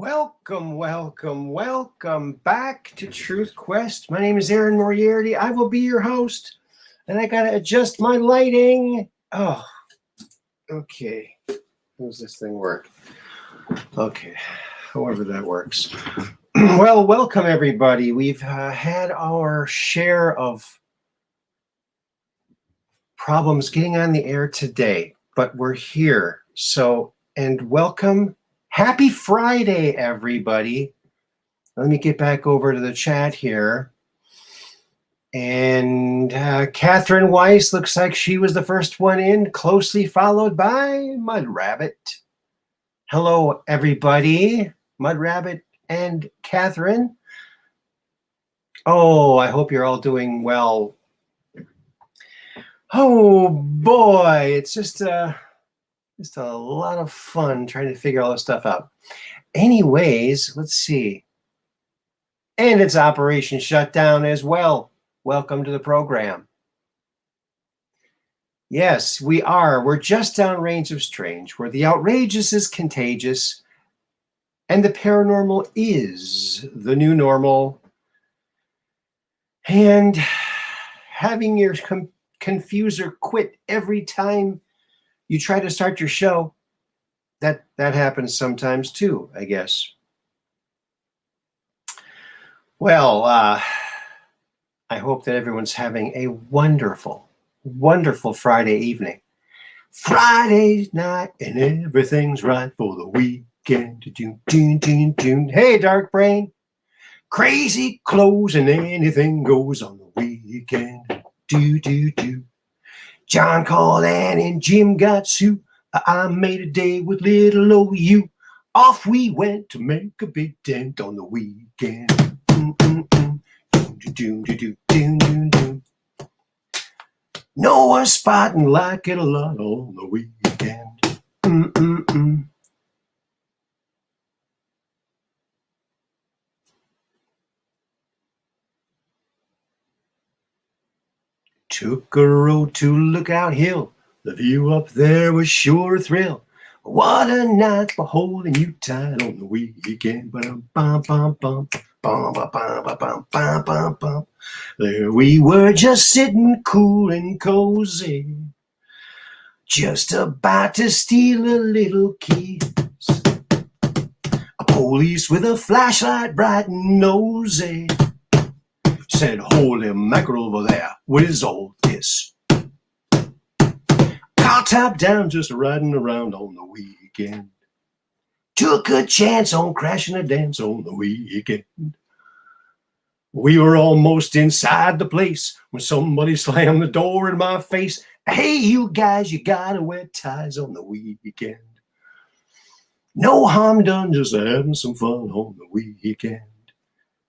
Welcome back to Truth Quest. My name is Aaron Moriarity. I will be your host, and I gotta adjust my lighting. Oh, okay. How does this thing work? Okay, however that works. Well, welcome everybody. We've had our share of problems getting on the air today, but we're here. And welcome. Happy Friday, everybody. Let me get back over to the chat here. And Catherine Weiss looks like she was the first one in, closely followed by Mud Rabbit. Hello, everybody. Mud Rabbit and Catherine. Oh, I hope you're all doing well. Oh, boy. It's just a lot of fun trying to figure all this stuff out. Anyways, let's see. And it's Operation Shutdown as well. Welcome to the program. Yes, we are. We're just downrange of strange, where the outrageous is contagious and the paranormal is the new normal. And having your confuser quit every time you try to start your show, that happens sometimes too, I guess. Well, I hope that everyone's having a wonderful, wonderful Friday evening. Friday night and everything's right for the weekend. Hey, Dark Brain. Crazy clothes and anything goes on the weekend. John called Ann and Jim got Sue. I made a day with little old you. Off we went to make a big dent on the weekend. No one spotting like it a lot on the weekend. Took a road to Lookout Hill. The view up there was sure a thrill. What a night for holding you tight on the weekend. There we were, just sitting cool and cozy, just about to steal a little kiss. A police with a flashlight bright and nosy said, "Holy mackerel over there, what is all this?" Car top down, just riding around on the weekend. Took a chance on crashing a dance on the weekend. We were almost inside the place when somebody slammed the door in my face. "Hey, you guys, you gotta wear ties on the weekend." No harm done, just having some fun on the weekend.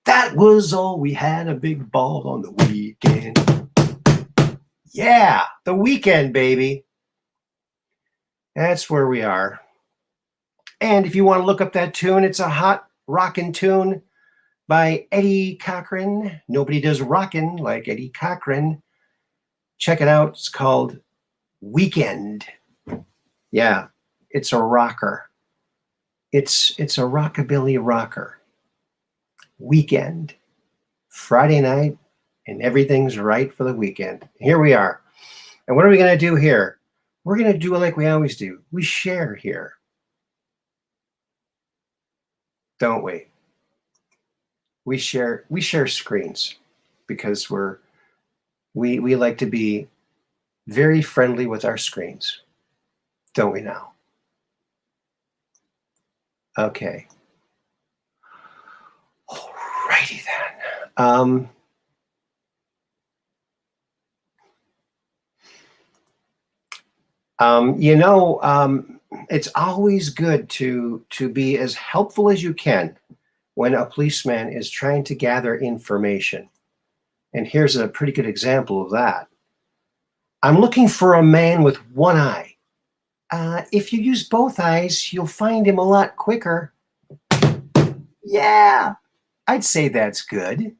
That was all. We had a big ball on the weekend. Yeah, the weekend, baby. That's where we are. And if you want to look up that tune, it's a hot rockin' tune by Eddie Cochran. Nobody does rockin' like Eddie Cochran. Check it out. It's called Weekend. Yeah, it's a rocker. It's a rockabilly rocker. Weekend. Friday night, and everything's right for the weekend. Here we are. And what are we going to do here? We're going to do it like we always do. We share here. Don't we? We share screens because we like to be very friendly with our screens. Don't we now? Okay. Alrighty then. It's always good to be as helpful as you can when a policeman is trying to gather information. And here's a pretty good example of that. I'm looking for a man with one eye. If you use both eyes, you'll find him a lot quicker. Yeah, I'd say that's good.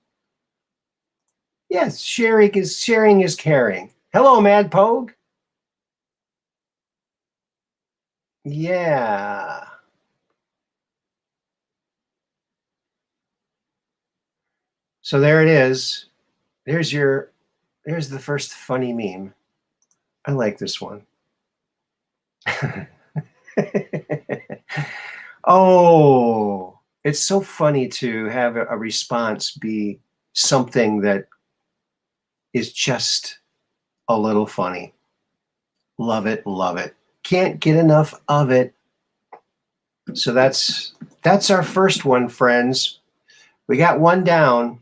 Yes, sharing is caring. Hello, Mad Pogue. Yeah. So there it is. There's the first funny meme. I like this one. Oh, it's so funny to have a response be something that is just a little funny. Love it, love it. Can't get enough of it. So that's our first one, friends. We got one down.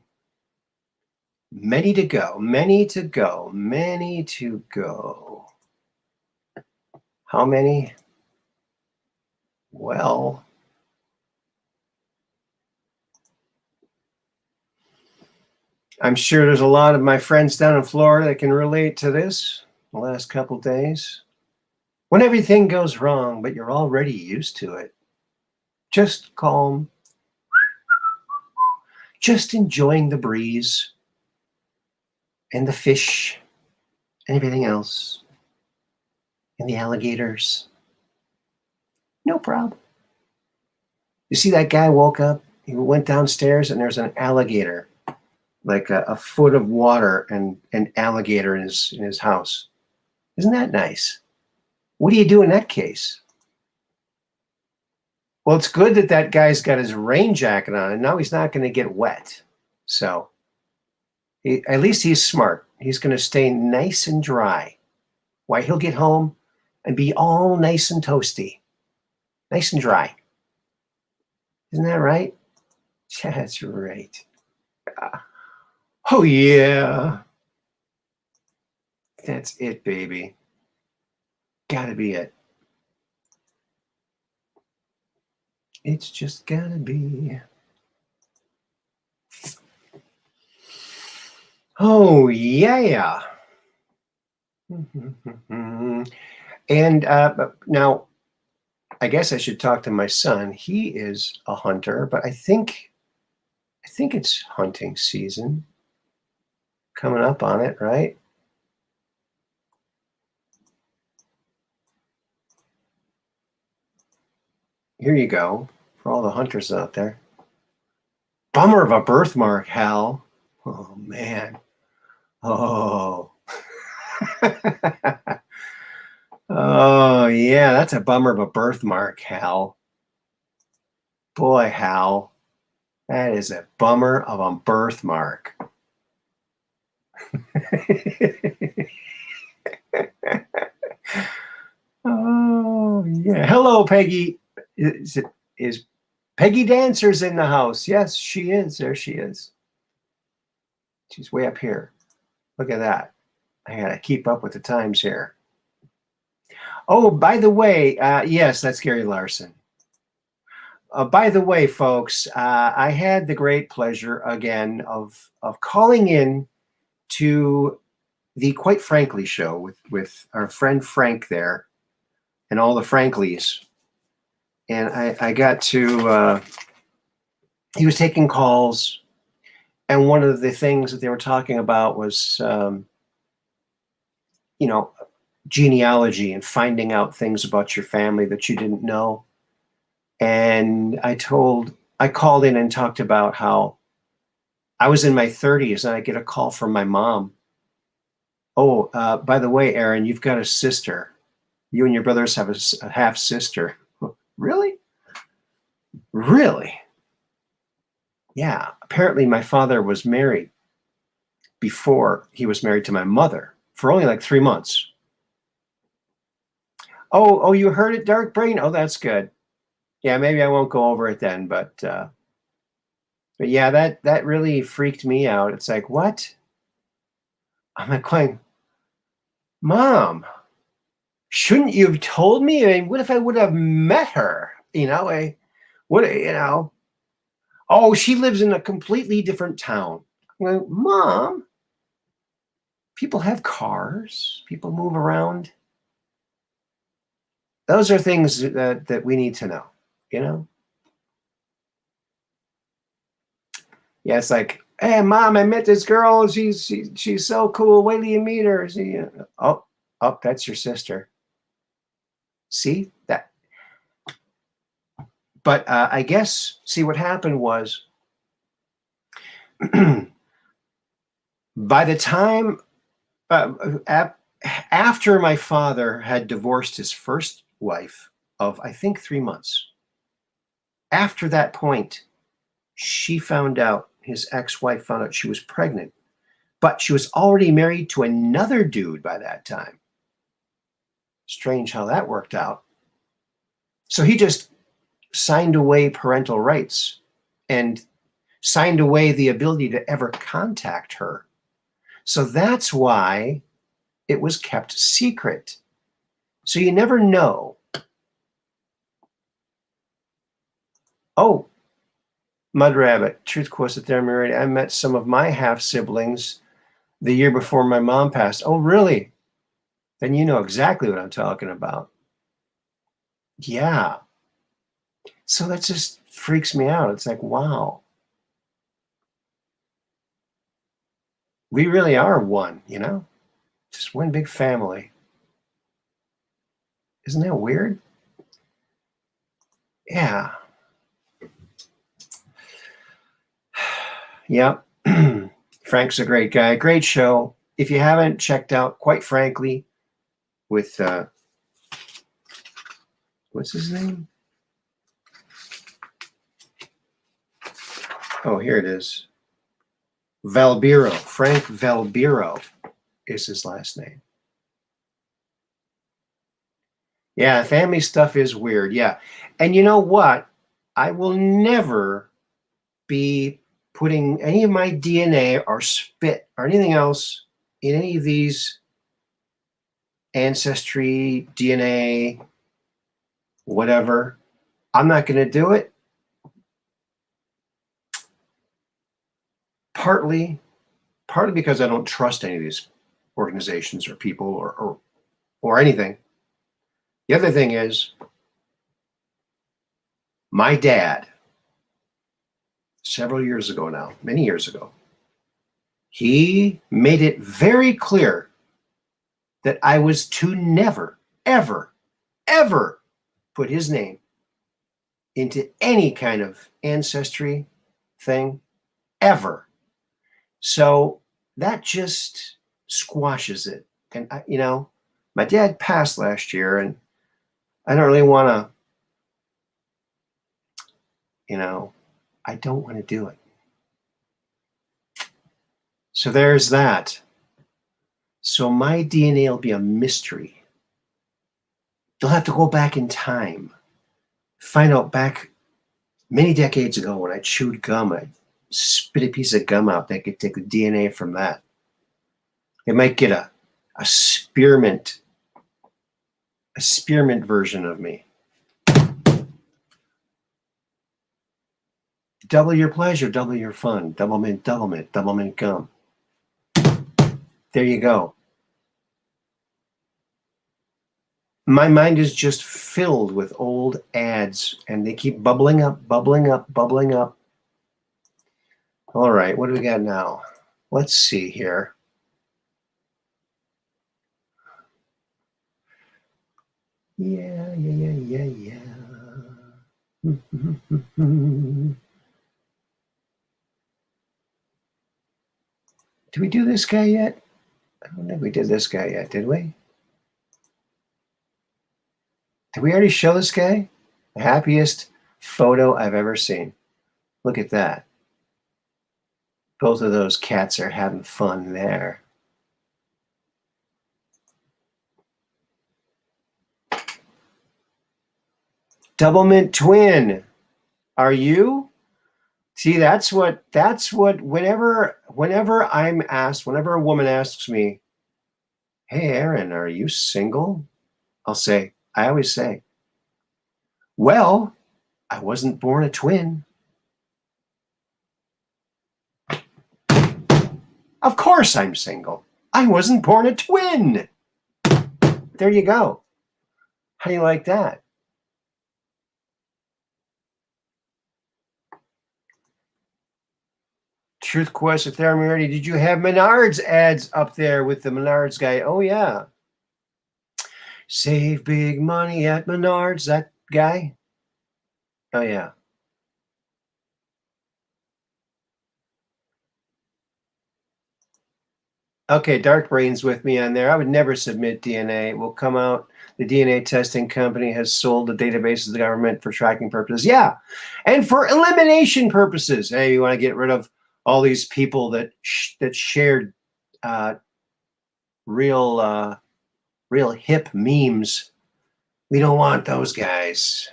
Many to go, many to go, many to go. How many? Well, I'm sure there's a lot of my friends down in Florida that can relate to this the last couple days. When everything goes wrong, but you're already used to it. Just calm. Just enjoying the breeze and the fish and everything else. And the alligators. No problem. You see that guy woke up, he went downstairs and there's an alligator, like a foot of water and an alligator in his house. Isn't that nice? What do you do in that case? Well, it's good that that guy's got his rain jacket on and now he's not going to get wet. So at least he's smart. He's going to stay nice and dry. Why, he'll get home and be all nice and toasty. Nice and dry. Isn't that right? That's right. Oh, yeah. That's it, baby. Gotta be it. It's just gotta be. Oh, yeah. And now, I guess I should talk to my son. He is a hunter, but I think it's hunting season coming up on it, right? Here you go for all the hunters out there. Bummer of a birthmark, Hal. Oh, man. Oh. Oh, yeah, that's a bummer of a birthmark, Hal. Boy, Hal, that is a bummer of a birthmark. Oh, yeah. Hello, Peggy. Is Peggy Dancers in the house? Yes, she is. There she is. She's way up here. Look at that. I gotta keep up with the times here. Oh, by the way, yes, that's Gary Larson. By the way, folks, I had the great pleasure again of calling in to the Quite Frankly show with our friend Frank there and all the Franklies. And I got to, he was taking calls, and one of the things that they were talking about was, genealogy and finding out things about your family that you didn't know. And I called in and talked about how I was in my 30s and I get a call from my mom. Oh, by the way, Aaron, you've got a sister. You and your brothers have a half sister. Really? Really? Yeah. Apparently my father was married before he was married to my mother for only like 3 months. Oh, you heard it, Dark Brain? Oh, that's good. Yeah, maybe I won't go over it then, but yeah, that really freaked me out. It's like, what? I'm like going, Mom, shouldn't you have told me? I mean, what if I would have met her? Oh, she lives in a completely different town. I'm like, Mom, people have cars, people move around. Those are things that we need to know, Yeah, it's like, hey, Mom, I met this girl. She's so cool. Wait till you meet her. Oh, that's your sister. See that? But I guess, see, what happened was By the time, after my father had divorced his first wife of, I think, 3 months, after that point, she found out, his ex-wife found out she was pregnant, but she was already married to another dude by that time. Strange how that worked out. So he just signed away parental rights and signed away the ability to ever contact her. So that's why it was kept secret. So you never know. Oh, Mud Rabbit, Truth Quest with Moriarity. I met some of my half-siblings the year before my mom passed. Oh, really? Then you know exactly what I'm talking about. Yeah. So that just freaks me out. It's like, wow. We really are one, you know? Just one big family. Isn't that weird? Yeah. Yep. Frank's a great guy. Great show. If you haven't checked out, quite frankly, with what's his name? Oh, here it is. Valbiro. Frank Valbiro is his last name. Yeah, family stuff is weird. Yeah. And you know what? I will never be putting any of my DNA or spit or anything else in any of these ancestry, DNA, whatever. I'm not going to do it. Partly because I don't trust any of these organizations or people or anything. The other thing is, my dad, several years ago now, many years ago, he made it very clear that I was to never, ever, ever put his name into any kind of ancestry thing, ever. So that just squashes it. And, my dad passed last year, and I don't really want to, I don't want to do it. So there's that. So my DNA will be a mystery. You'll have to go back in time, find out back many decades ago when I chewed gum, I spit a piece of gum out. They could take the DNA from that. They might get a spearmint version of me. Double your pleasure, double your fun. Double mint gum. There you go. My mind is just filled with old ads, and they keep bubbling up. All right, what do we got now? Let's see here. Yeah. Did we do this guy yet? I don't think we did this guy yet, did we? Did we already show this guy? The happiest photo I've ever seen. Look at that. Both of those cats are having fun there. Double mint twin. Are you? See, that's what whenever I'm asked, whenever a woman asks me, "Hey Aaron, are you single?" I always say, "Well, I wasn't born a twin." Of course I'm single. I wasn't born a twin. There you go. How do you like that? Truth Quest with Moriarity. Did you have Menards ads up there with the Menards guy? Oh, yeah. Save big money at Menards, that guy? Oh, yeah. Okay, Dark Brain's with me on there. I would never submit DNA. It will come out. The DNA testing company has sold the database to the government for tracking purposes. Yeah, and for elimination purposes. Hey, you want to get rid of all these people that shared uh, real real hip memes. We don't want those guys.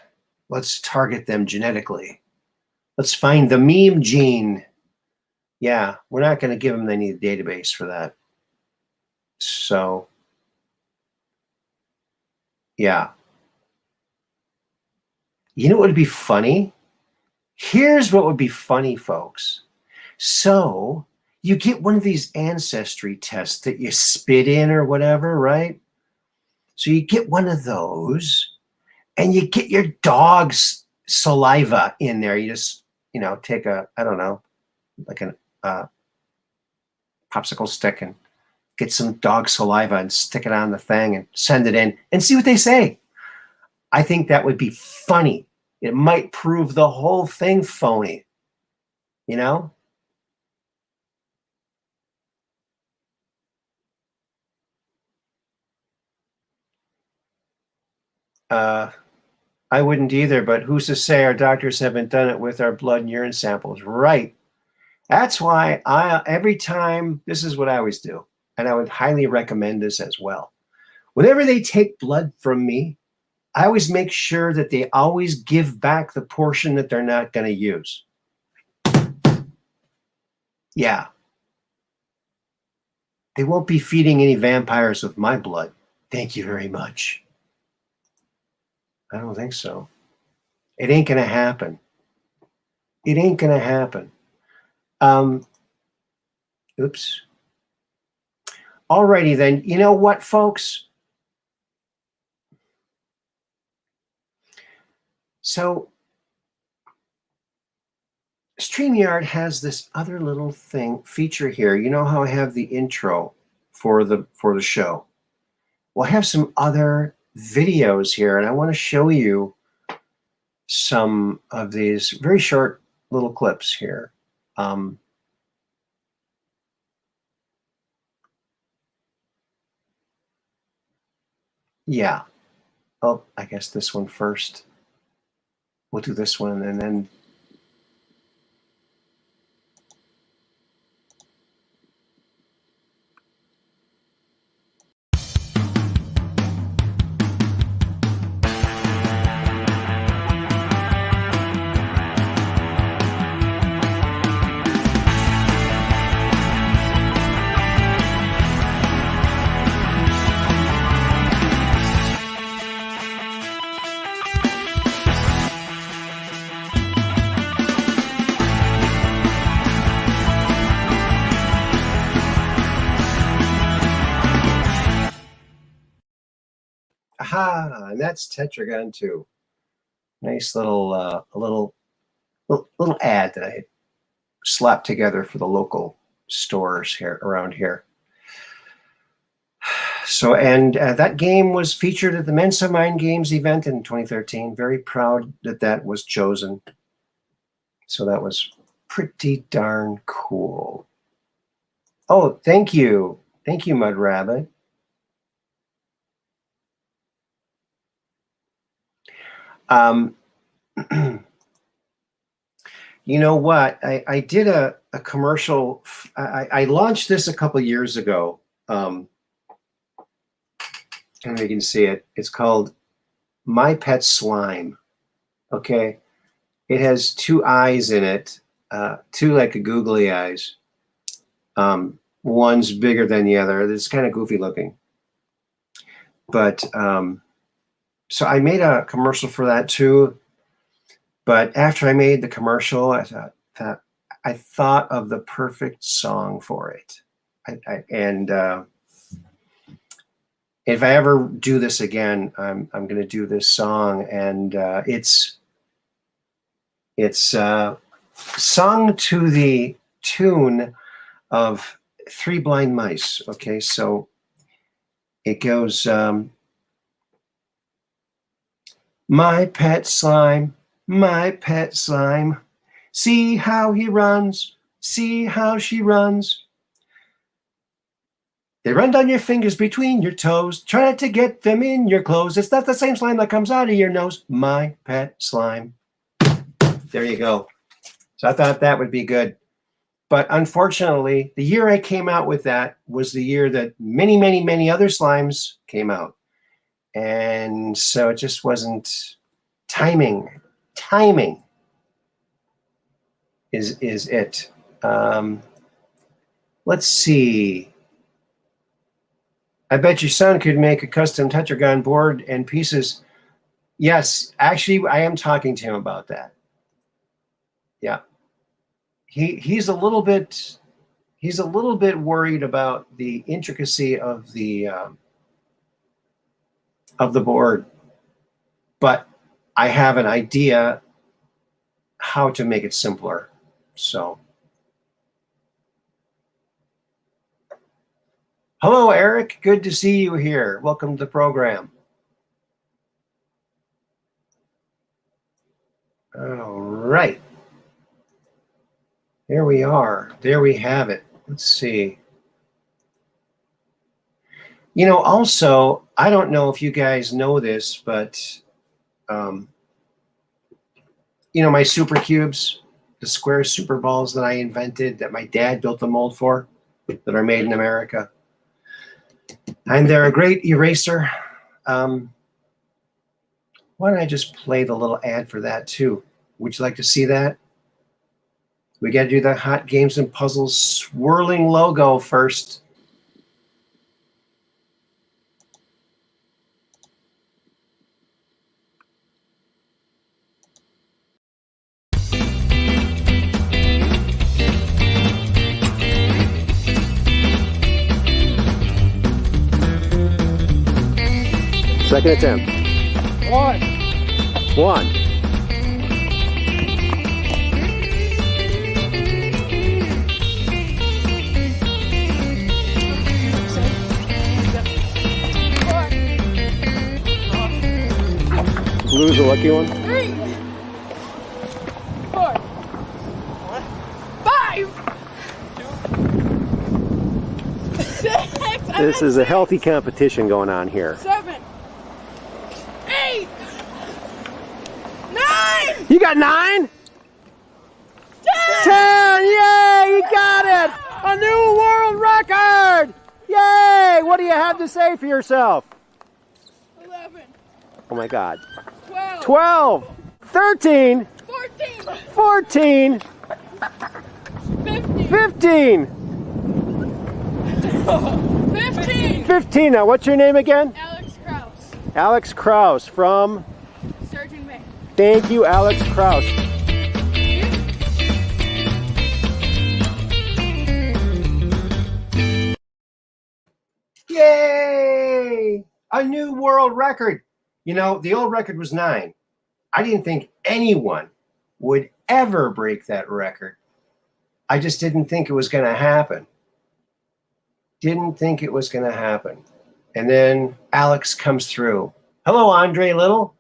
Let's target them genetically. Let's find the meme gene. Yeah, we're not going to give them any database for that. So, yeah. You know what would be funny? Here's what would be funny, folks. So, you get one of these ancestry tests that you spit in or whatever, right? So, you get one of those and you get your dog's saliva in there. You just, take a, I don't know, like a popsicle stick and get some dog saliva and stick it on the thing and send it in and see what they say. I think that would be funny. It might prove the whole thing phony, you know? I wouldn't either, but who's to say our doctors haven't done it with our blood and urine samples? Right. That's why every time, this is what I always do, and I would highly recommend this as well. Whenever they take blood from me, I always make sure that they always give back the portion that they're not going to use. Yeah. They won't be feeding any vampires with my blood. Thank you very much. I don't think so. It ain't going to happen. It ain't going to happen. Oops. Alrighty then. You know what, folks? So StreamYard has this other little feature here. You know how I have the intro for the show? Well, I have some other videos here, and I want to show you some of these very short little clips here. Yeah. Oh, I guess this one first. We'll do this one and then. Aha, and that's Tetragon too. Nice little little ad that I slapped together for the local stores here around here. So, and that game was featured at the Mensa Mind Games event in 2013. Very proud that that was chosen. So that was pretty darn cool. Oh, thank you. Thank you, Mud Rabbit. You know what? I did a commercial. I launched this a couple years ago. And you can see it. It's called My Pet Slime. Okay. It has two eyes in it, two like a googly eyes. One's bigger than the other. It's kind of goofy looking. But so I made a commercial for that too. But after I made the commercial, I thought of the perfect song for it. And if I ever do this again, I'm going to do this song, and it's sung to the tune of Three Blind Mice. Okay, so it goes, my pet slime, my pet slime, see how he runs, see how she runs. They run down your fingers between your toes. Try not to get them in your clothes. It's not the same slime that comes out of your nose. My pet slime. There you go. So I thought that would be good. But unfortunately, the year I came out with that was the year that many, many, many other slimes came out. And so it just wasn't timing. Timing is it. Let's see. I bet your son could make a custom tetragon board and pieces. Yes, actually, I am talking to him about that. Yeah. He's a little bit worried about the intricacy of the board, but I have an idea how to make it simpler. So, hello, Eric. Good to see you here. Welcome to the program. All right. There we are. There we have it. Let's see. You know, also, I don't know if you guys know this, but, you know, my super cubes, the square super balls that I invented, that my dad built the mold for, that are made in America. And they're a great eraser. Why don't I just play the little ad for that too? Would you like to see that? We got to do the Hot Games and Puzzles swirling logo first. Second attempt. One. Blue's the lucky one. 3, 4, 5, 6. This is a healthy competition going on here. 7, 8, 9. You got 9? 10! Yay! You got it! A new world record! Yay! What do you have to say for yourself? 11, Oh my God. 12, 12! 13! 14, 14! 15, 15! 15. 15! Now, what's your name again? Alex Krause, Alex Krause from... Sturgeon, Maine. Thank you, Alex Krause. Yay! A new world record. You know, the old record was 9. I didn't think anyone would ever break that record. I just didn't think it was going to happen. Didn't think it was going to happen. And then Alex comes through. Hello, Andre Little.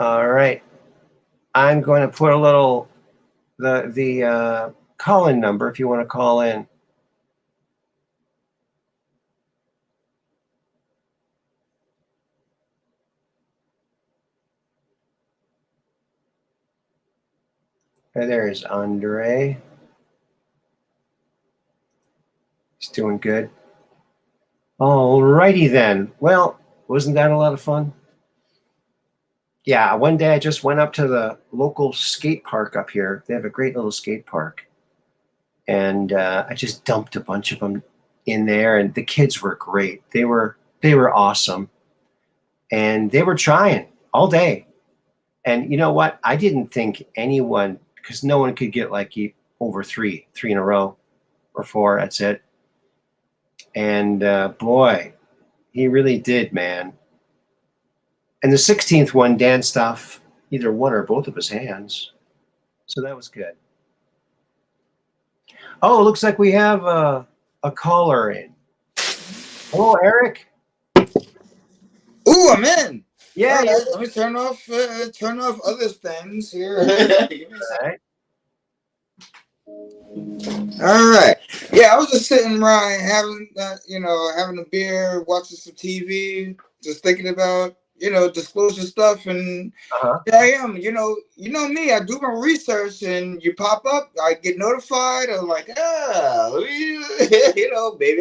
All right. I'm going to put a little, the call-in number if you want to call in. Okay, there's Andre. He's doing good. All righty then. Well, wasn't that a lot of fun? Yeah, one day I just went up to the local skate park up here. They have a great little skate park. And I just dumped a bunch of them in there, and the kids were great. They were awesome. And they were trying all day. And you know what? I didn't think anyone, because no one could get like over three in a row or 4, that's it. And boy, he really did, man. And the 16th one danced off either one or both of his hands. So that was good. Oh, it looks like we have a caller in. Hello, Eric. Ooh, I'm in. Yeah, All you're right, let me turn off other things here. right. All right. Yeah, I was just sitting around having, having a beer, watching some TV, just thinking about, disclosure stuff, and Uh-huh. here I am. Me. I do my research, and you pop up. I get notified. I'm like, maybe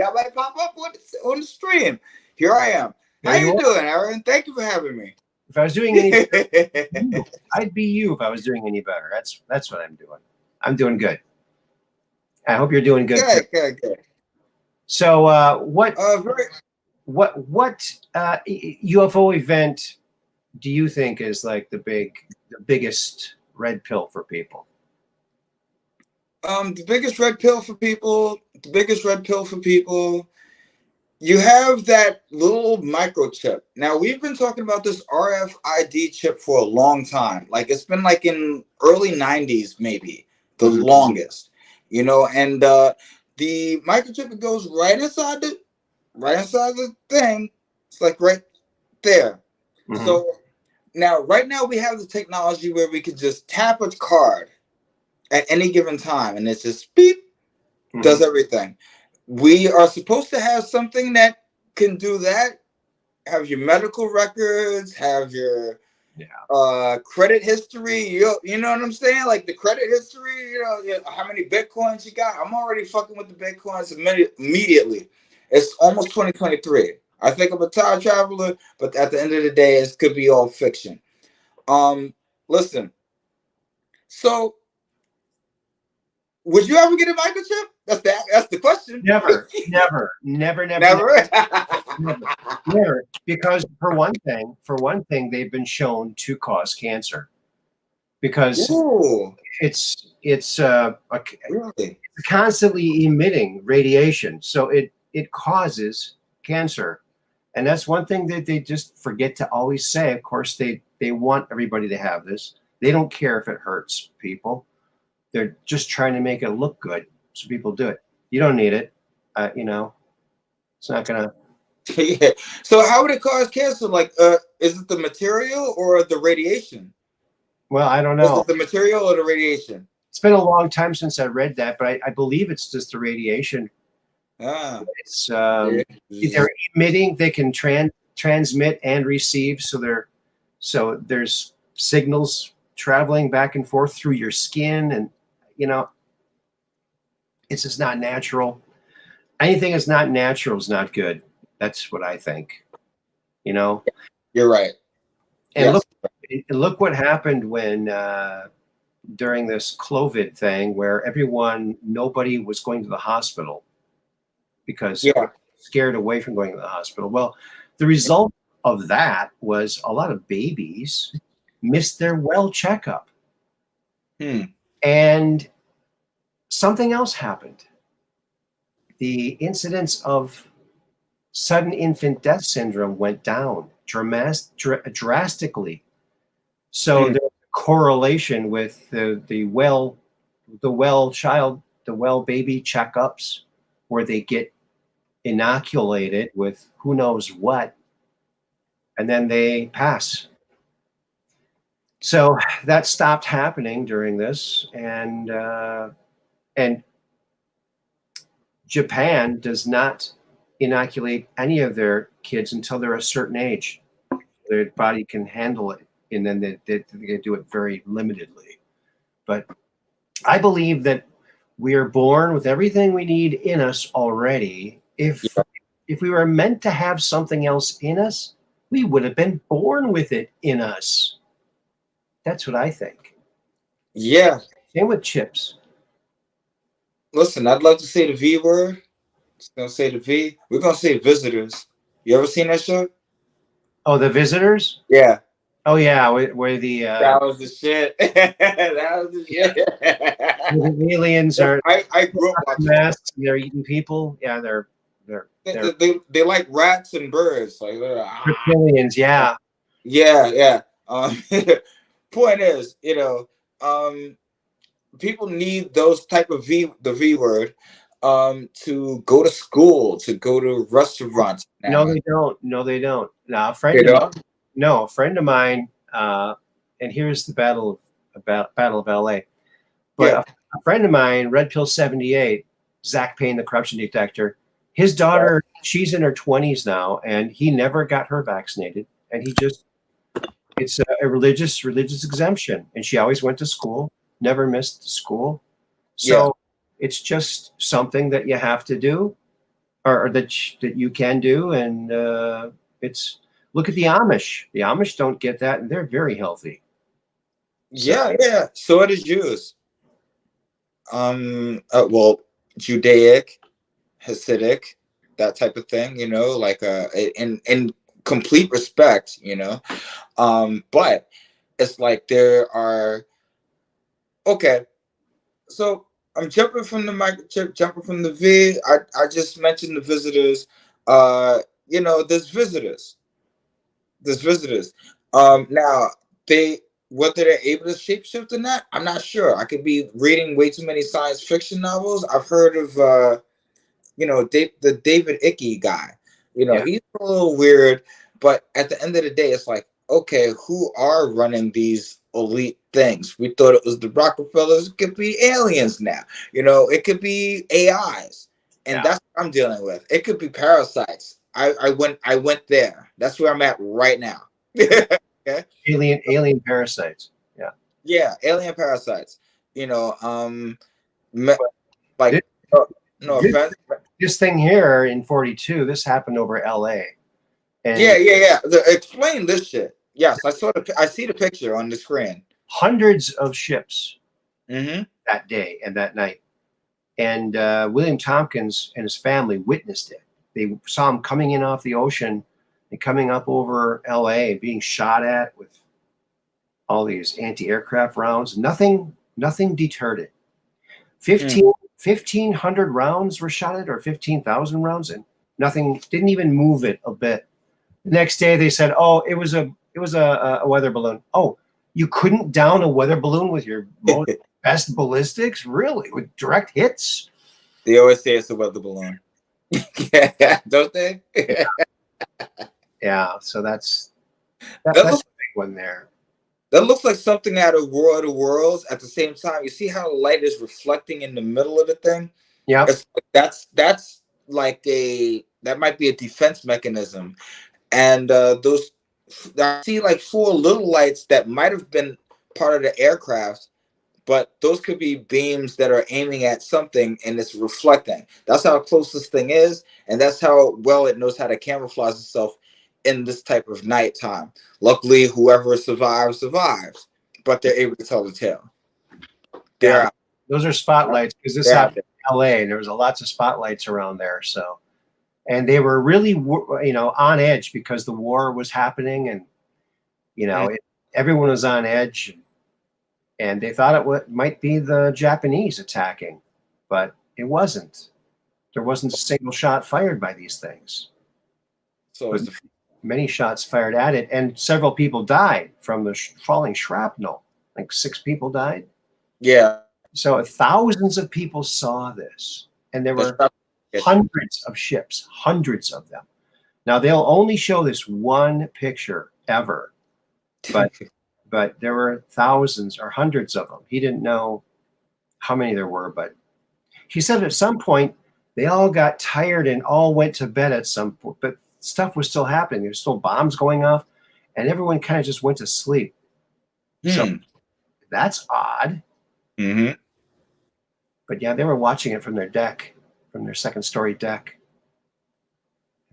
I might pop up on the stream. Here I am. There How you you are. doing, Aaron? Thank you for having me. If I was doing any better, I'd be you if I was doing any better. That's what I'm doing. I'm doing good. I hope you're doing good too. Good. So, what Very, UFO event do you think is like the biggest red pill for people? the biggest red pill for people. You have that little microchip. Now, we've been talking about this RFID chip for a long time. Like, it's been like in early 90s, maybe the longest, and the microchip, it goes right inside the thing. It's like right there. Mhm. So right now we have the technology where we could just tap a card at any given time, and it's just beep, does everything. We are supposed to have something that can do that. Have your medical records, have your credit history. You know what I'm saying? Like the credit history. How many bitcoins you got. I'm already fucking with the bitcoins immediately. It's almost 2023. I think I'm a time traveler, but at the end of the day, it could be all fiction. Listen. So, would you ever get a microchip? That's the question. Never. Because for one thing, they've been shown to cause cancer. Because Ooh, it's really? constantly emitting radiation, so it causes cancer, and that's one thing that they just forget to always say. Of course, they want everybody to have this. They don't care if it hurts people. They're just trying to make it look good, so people do it. You don't need it. It's not gonna. Yeah. So how would it cause cancer? Like, is it the material or the radiation? Well, I don't Is know. it the material or the radiation? It's been a long time since I read that, but I believe it's just the radiation. Ah, It's they're emitting. They can transmit and receive. So there's signals traveling back and forth through your skin, and it's just not natural. Anything that's not natural is not good. That's what I think. You're right. And Yes. look what happened when during this COVID thing, where nobody was going to the hospital because scared away from going to the hospital. Well, the result of that was a lot of babies missed their well checkup. And something else happened. The incidence of sudden infant death syndrome went down drastically. So there's a correlation with the well baby checkups, where they get inoculated with who knows what, and then they pass. So that stopped happening during this, and Japan does not inoculate any of their kids until they're a certain age. Their body can handle it, and then they do it very limitedly. But I believe that we are born with everything we need in us already. If we were meant to have something else in us, we would have been born with it in us. That's what I think. Yeah. Same with chips. Listen, I'd love to say the V word. It's gonna say the V. We're gonna say visitors. You ever seen that show? Oh, the visitors? Yeah. Oh yeah, where the That was the shit. That was the shit. the aliens are I grew up watching masks. They're eating people. Yeah, they're they like rats and birds. Like reptilians. Yeah. Yeah. Point is, people need those type of the V word to go to school, to go to restaurants. No, they don't. No, they don't. Now, a friend You of know? mine, No, a friend of mine, and here's the Battle of LA. But Yeah. a friend of mine, Red Pill 78, Zach Payne, the corruption detector, his daughter, she's in her 20s now, and he never got her vaccinated. And it's a religious exemption. And she always went to school, never missed school. So it's just something that you have to do, or that you can do. And look at the Amish. The Amish don't get that, and they're very healthy. Yeah. So it is Jews. Well, Judaic, Hasidic, that type of thing, like in complete respect, but it's like there are okay. So I'm jumping from the microchip, jumping from the V. I just mentioned the visitors. There's visitors. There's visitors. Now whether they're able to shapeshift or not, I'm not sure. I could be reading way too many science fiction novels. I've heard of the David Icke guy. He's a little weird, but at the end of the day, it's like, okay, who are running these elite things? We thought it was the Rockefellers. It could be aliens now. It could be AIs, and that's what I'm dealing with. It could be parasites. I went there. That's where I'm at right now. Okay. Alien parasites. Yeah, alien parasites. Like no offense. This thing here in 42, this happened over LA. And yeah. Explain this shit. Yes, I see the picture on the screen. Hundreds of ships Mm-hmm. that day and that night. And William Tompkins and his family witnessed it. They saw him coming in off the ocean and coming up over LA, being shot at with all these anti-aircraft rounds. Nothing deterred it. 1,500 rounds were shot at, or 15,000 rounds, and nothing, didn't even move it a bit. The next day they said, oh, it was a weather balloon. Oh, you couldn't down a weather balloon with your best ballistics? Really? With direct hits? They always say it's a weather balloon. Yeah, don't they? Yeah, so that's a big one there. That looks like something out of War of the Worlds. At the same time, you see how the light is reflecting in the middle of the thing? Yeah. That's like that might be a defense mechanism. And those, I see like 4 little lights that might have been part of the aircraft, but those could be beams that are aiming at something and it's reflecting. That's how close this thing is, and that's how well it knows how to camouflage itself in this type of nighttime. Luckily, whoever survives, but they're able to tell the tale. Those are spotlights, because this happened in LA, and there was lots of spotlights around there. So, and they were really, on edge because the war was happening, and everyone was on edge, and they thought it might be the Japanese attacking, but it wasn't. There wasn't a single shot fired by these things. So many shots fired at it, and several people died from the falling shrapnel. Like 6 people died. Yeah. So thousands of people saw this, and there were hundreds of ships, hundreds of them. Now they'll only show this one picture ever, but there were thousands or hundreds of them. He didn't know how many there were, but he said at some point they all got tired and all went to bed at some point, but stuff was still happening. There's still bombs going off, and everyone kind of just went to sleep. So that's odd. Mm-hmm. But yeah, they were watching it from their deck, from their second-story deck.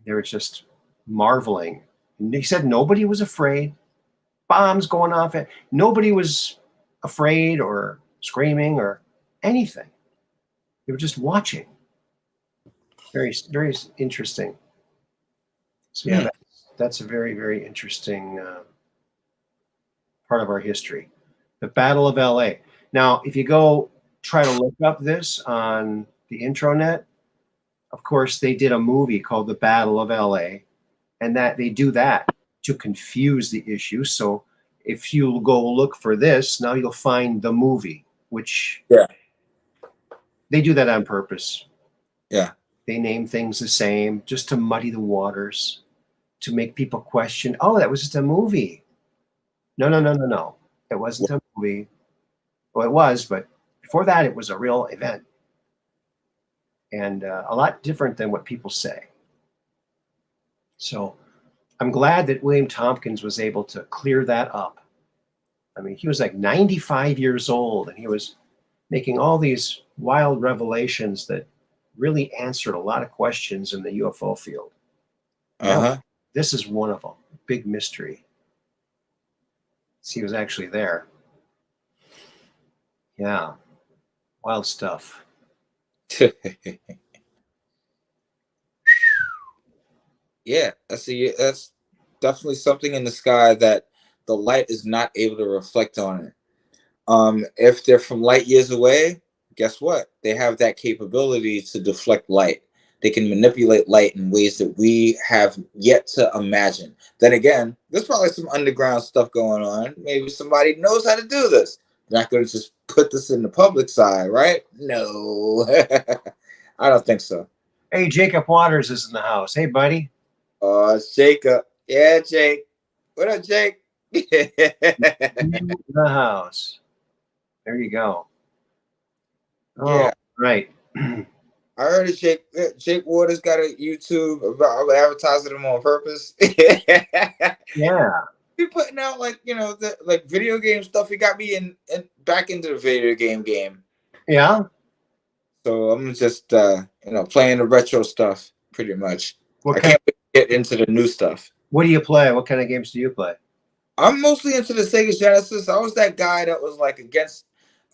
They were just marveling. And he said nobody was afraid. Bombs going off. Nobody was afraid or screaming or anything. They were just watching. Very, very interesting. So yeah, that's a very, very interesting part of our history. The Battle of LA. Now, if you go try to look up this on the intranet, of course, they did a movie called The Battle of LA, and that they do that to confuse the issue. So if you go look for this, now you'll find the movie, which they do that on purpose. Yeah. They name things the same just to muddy the waters, to make people question, oh, that was just a movie. No. It wasn't a movie. Well, it was, but before that, it was a real event. And a lot different than what people say. So I'm glad that William Tompkins was able to clear that up. I mean, he was like 95 years old, and he was making all these wild revelations that really answered a lot of questions in the UFO field. This is one of them, big mystery. He was actually there. Yeah, wild stuff. Yeah, that's definitely something in the sky that the light is not able to reflect on it. If they're from light years away, guess what? They have that capability to deflect light. They can manipulate light in ways that we have yet to imagine. Then again, there's probably some underground stuff going on. Maybe somebody knows how to do this. They're not going to just put this in the public side, right? No, I don't think so. Hey, Jacob Waters is in the house. Hey, buddy. It's Jacob. Yeah, Jake. What up, Jake? In the house. There you go. Oh, Yeah. right. I heard it. Jake Waters got a YouTube about advertising him on purpose. Yeah. He putting out like like video game stuff. He got me in back into the video game. Yeah. So I'm just playing the retro stuff pretty much. I can't wait to get into the new stuff. What do you play? What kind of games do you play? I'm mostly into the Sega Genesis. I was that guy that was like against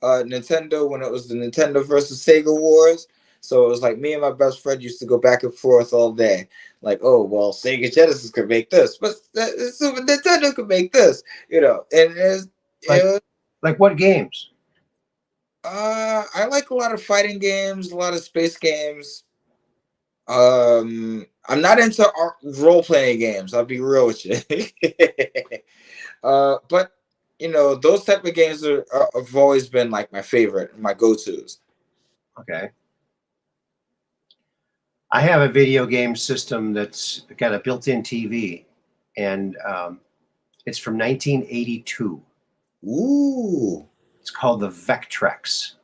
Nintendo when it was the Nintendo versus Sega wars. So it was like me and my best friend used to go back and forth all day. Like, oh, well, Sega Genesis could make this, but Super Nintendo could make this, And it was, like what games? I like a lot of fighting games, a lot of space games. I'm not into role-playing games. I'll be real with you. But those type of games have always been like my favorite, my go-tos. Okay. I have a video game system that's got a built-in TV, and it's from 1982. Ooh. It's called the Vectrex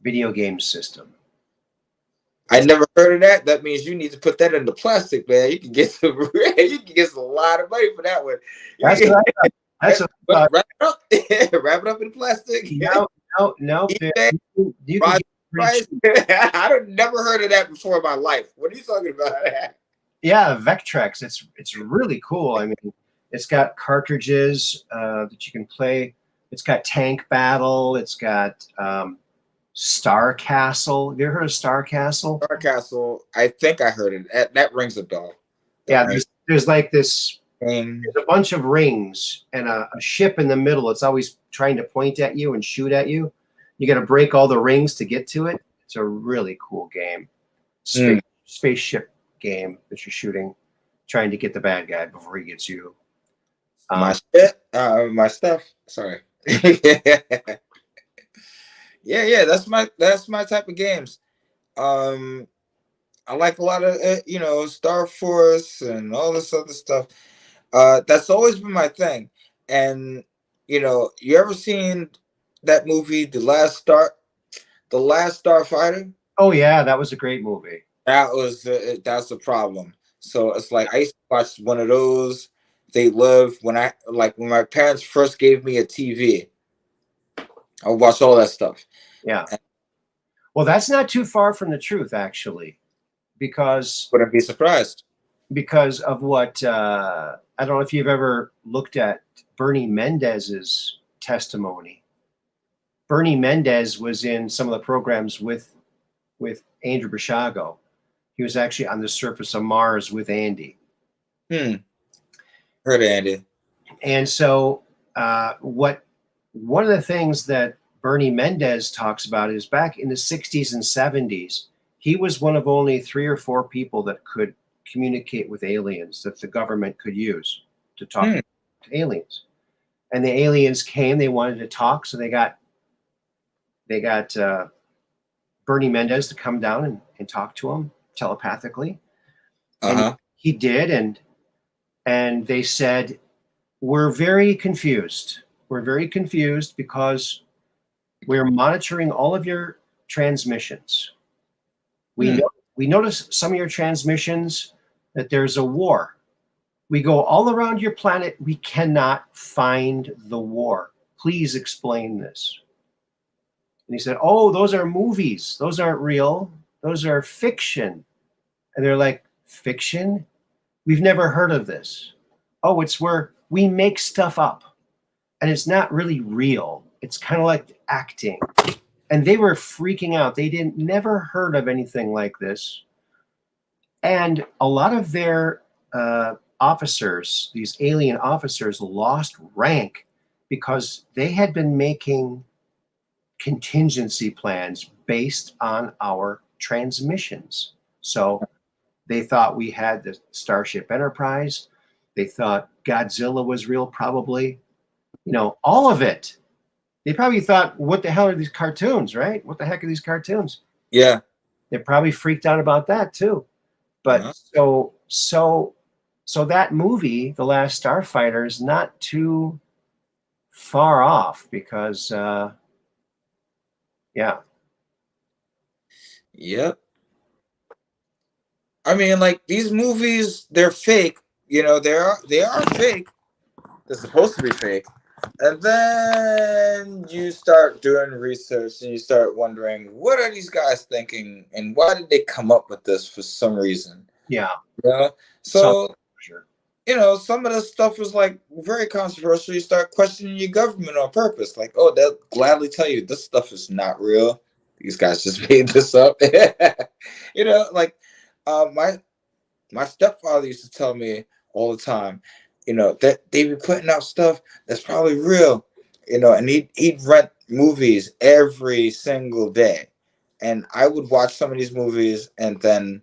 video game system. I never heard of that. That means you need to put that into plastic, man. You can get some. You can get a lot of money for that one. That's right. That's wrap it up. Wrap it up in plastic. No. You can I've never heard of that before in my life. What are you talking about? Yeah, Vectrex. It's really cool. I mean, it's got cartridges that you can play. It's got Tank Battle. It's got Star Castle. Have you ever heard of Star Castle? Star Castle. I think I heard it. That rings a bell. There's like this. There's a bunch of rings and a ship in the middle. It's always trying to point at you and shoot at you. You got to break all the rings to get to it. It's a really cool game. Spaceship game that you're shooting, trying to get the bad guy before he gets you. My stuff. Sorry. Yeah. That's my type of games. I like a lot of Star Force and all this other stuff. That's always been my thing. And you ever seen that movie, The Last Starfighter? Oh yeah, that was a great movie. That's the problem. So it's like I used to watch one of those. They live when my parents first gave me a TV. I watched all that stuff. Yeah. Well, that's not too far from the truth, actually, because wouldn't be surprised. Because of what I don't know if you've ever looked at Bernie Mendez's testimony. Bernie Mendez was in some of the programs with Andrew Brishago. He was actually on the surface of Mars with Andy. Heard of Andy. And so one of the things that Bernie Mendez talks about is back in the 60s and 70s, he was one of only 3 or 4 people that could communicate with aliens that the government could use to talk to aliens. And the aliens came, they wanted to talk, so they got Bernie Mendez to come down and talk to him telepathically. And he did, and and they said, we're very confused. We're very confused because we're monitoring all of your transmissions. We notice some of your transmissions that there's a war. We go all around your planet. We cannot find the war. Please explain this. And he said, oh, those are movies. Those aren't real. Those are fiction. And they're like, fiction? We've never heard of this. Oh, it's where we make stuff up. And it's not really real. It's kind of like acting. And they were freaking out. They never heard of anything like this. And a lot of their officers, these alien officers, lost rank because they had been making contingency plans based on our transmissions. So they thought we had the Starship Enterprise. They thought Godzilla was real, probably. You know, all of it. They probably thought, what the hell are these cartoons, right? What the heck are these cartoons? Yeah. They probably freaked out about that too. But so that movie, The Last Starfighter, is not too far off because yeah. Yep. I mean, like, these movies, they're fake. You know, they are fake. They're supposed to be fake. And then you start doing research and you start wondering, what are these guys thinking and why did they come up with this for some reason? Yeah. You know? So, you know, some of the stuff was like very controversial. You start questioning your government on purpose. Like, oh, they'll gladly tell you this stuff is not real. These guys just made this up. You know, like my stepfather used to tell me all the time, you know, that they be putting out stuff that's probably real, you know, and he'd rent movies every single day. And I would watch some of these movies and then,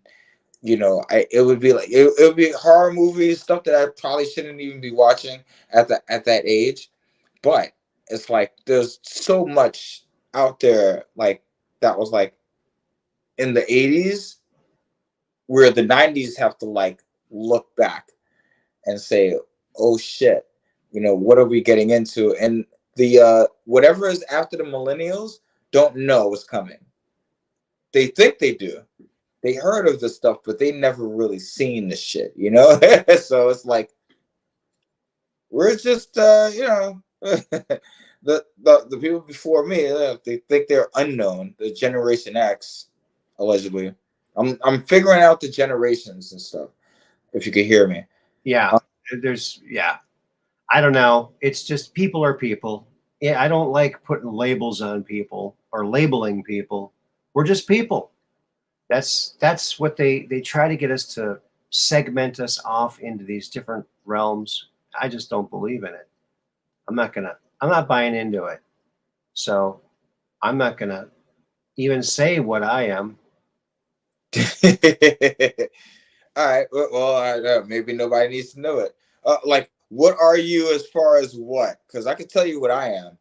you know, it would be like it would be horror movies, stuff that I probably shouldn't even be watching at that age. But it's like there's so much out there like that was like in the 80s where the 90s have to like look back and say, oh shit, you know, what are we getting into? And the whatever is after the millennials don't know what's coming. They think they do. They heard of this stuff, but they never really seen the shit, you know? So it's like we're just you know, the people before me, they think they're unknown, the Generation X, allegedly. I'm figuring out the generations and stuff, if you could hear me. Yeah. I don't know. It's just people are people. Yeah, I don't like putting labels on people or labeling people. We're just people. That's what they try to get us to segment us off into these different realms. I just don't believe in it. I'm not buying into it. So I'm not gonna even say what I am. All right. Well, maybe nobody needs to know it. Like, what are you as far as what? Because I can tell you what I am.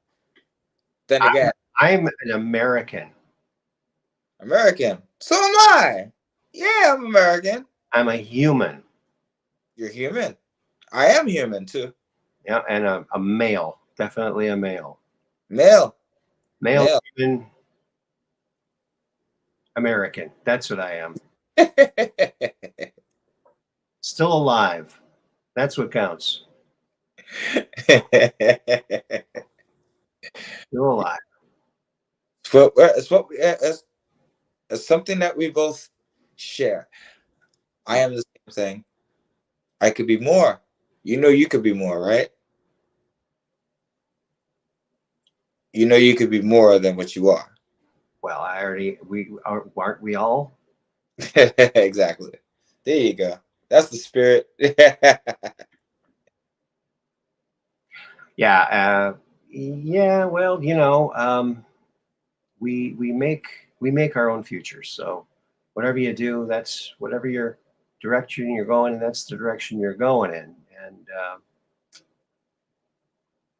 Then again, I'm an American. American. So am I. Yeah, I'm American. I'm a human. You're human. I am human too. Yeah, and a male. Definitely a male. Male. Human. American. That's what I am. Still alive. That's what counts. Still alive. It's something that we both share. I am the same thing. I could be more. You know, you could be more, right? You know, you could be more than what you are. Well, aren't we all? Exactly. There you go. That's the spirit. Yeah. Yeah. Well, you know, we make our own future. So whatever you do, that's whatever your direction you're going in. That's the direction you're going in, and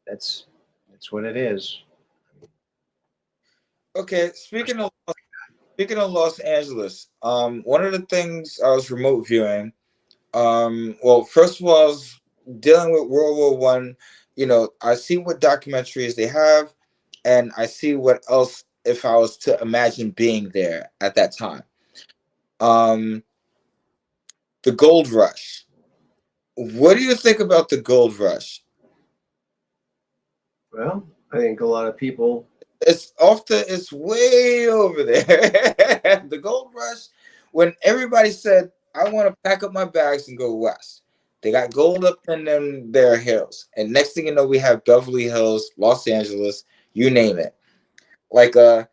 that's what it is. Okay. Speaking of Los Angeles, one of the things I was remote viewing. Well, first of all, I was dealing with World War One, I see what documentaries they have, and I see what else if I was to imagine being there at that time. The gold rush. What do you think about the gold rush? Well, I think a lot of people. It's way over there. The gold rush, when everybody said, I want to pack up my bags and go west. They got gold up in them their hills. And next thing you know, we have Beverly Hills, Los Angeles, you name it. Like who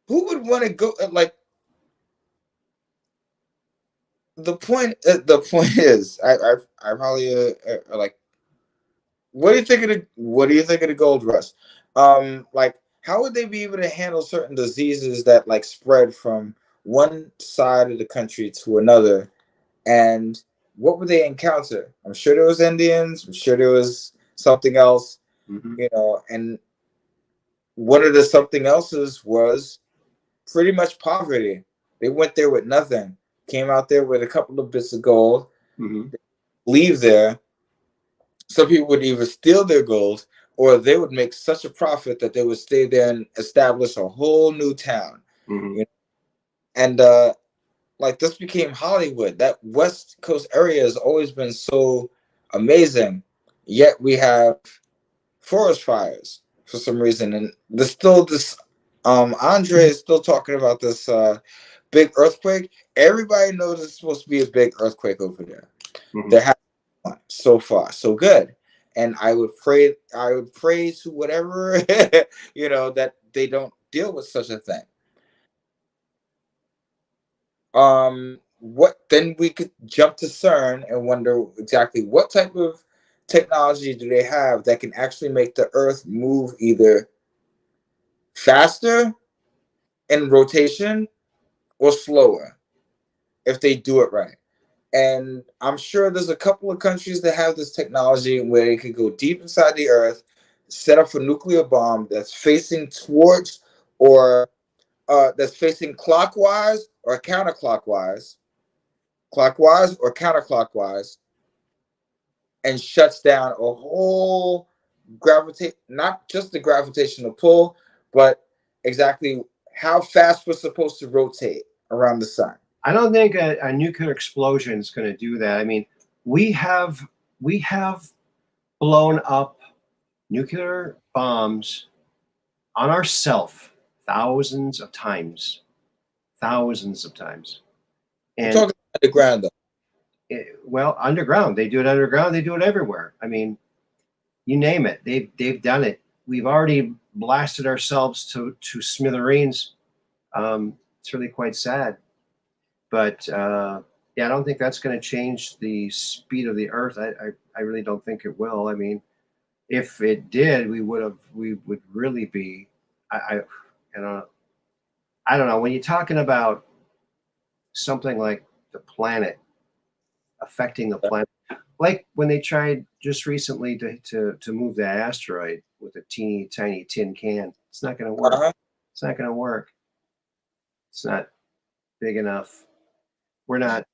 would want to go like the point is I probably like what do you think of the gold rush? Like how would they be able to handle certain diseases that like spread from one side of the country to another? And what would they encounter? I'm sure there was Indians. I'm sure there was something else, and one of the something else's was pretty much poverty. They went there with nothing, came out there with a couple of bits of gold, leave there. Some people would either steal their gold or they would make such a profit that they would stay there and establish a whole new town. And like this became Hollywood. That West Coast area has always been so amazing, yet we have forest fires for some reason. And there's still this Andre is still talking about this big earthquake. Everybody knows it's supposed to be a big earthquake over there. There has been one. So far so good, and I would pray to whatever that they don't deal with such a thing. What then we could jump to CERN and wonder exactly what type of technology do they have that can actually make the Earth move either faster in rotation or slower if they do it right. And I'm sure there's a couple of countries that have this technology where they could go deep inside the Earth, set up a nuclear bomb that's facing towards or that's facing clockwise or counterclockwise, and shuts down a whole not just the gravitational pull, but exactly how fast we're supposed to rotate around the sun. I don't think a nuclear explosion is going to do that. I mean, we have blown up nuclear bombs on ourselves thousands of times. And talking underground, though. Well, underground. They do it underground. They do it everywhere. I mean, you name it. They've done it. We've already blasted ourselves to smithereens. It's really quite sad. But yeah, I don't think that's going to change the speed of the Earth. I really don't think it will. I mean, if it did, we would really be. I don't know. When you're talking about something like the planet affecting the planet, like when they tried just recently to move that asteroid with a teeny tiny tin can, it's not going to work. It's not going to work. It's not big enough. We're not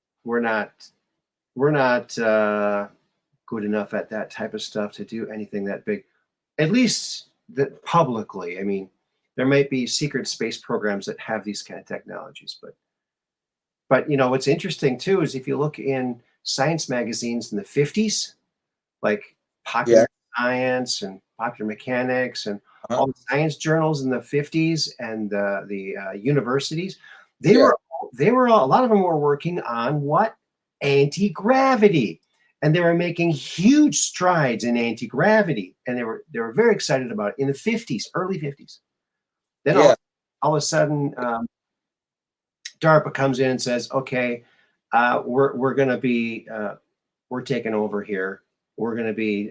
good enough at that type of stuff to do anything that big, at least that publicly. I mean, there might be secret space programs that have these kind of technologies, but what's interesting too is if you look in science magazines in the 50s, like Popular Science and Popular Mechanics and all the science journals in the 50s and the universities, they were a lot of them were working on what? Anti-gravity. And they were making huge strides in anti-gravity. And they were very excited about it in the 50s, early 50s. Then all of a sudden, DARPA comes in and says, okay, we're going to be, we're taking over here. We're going to be,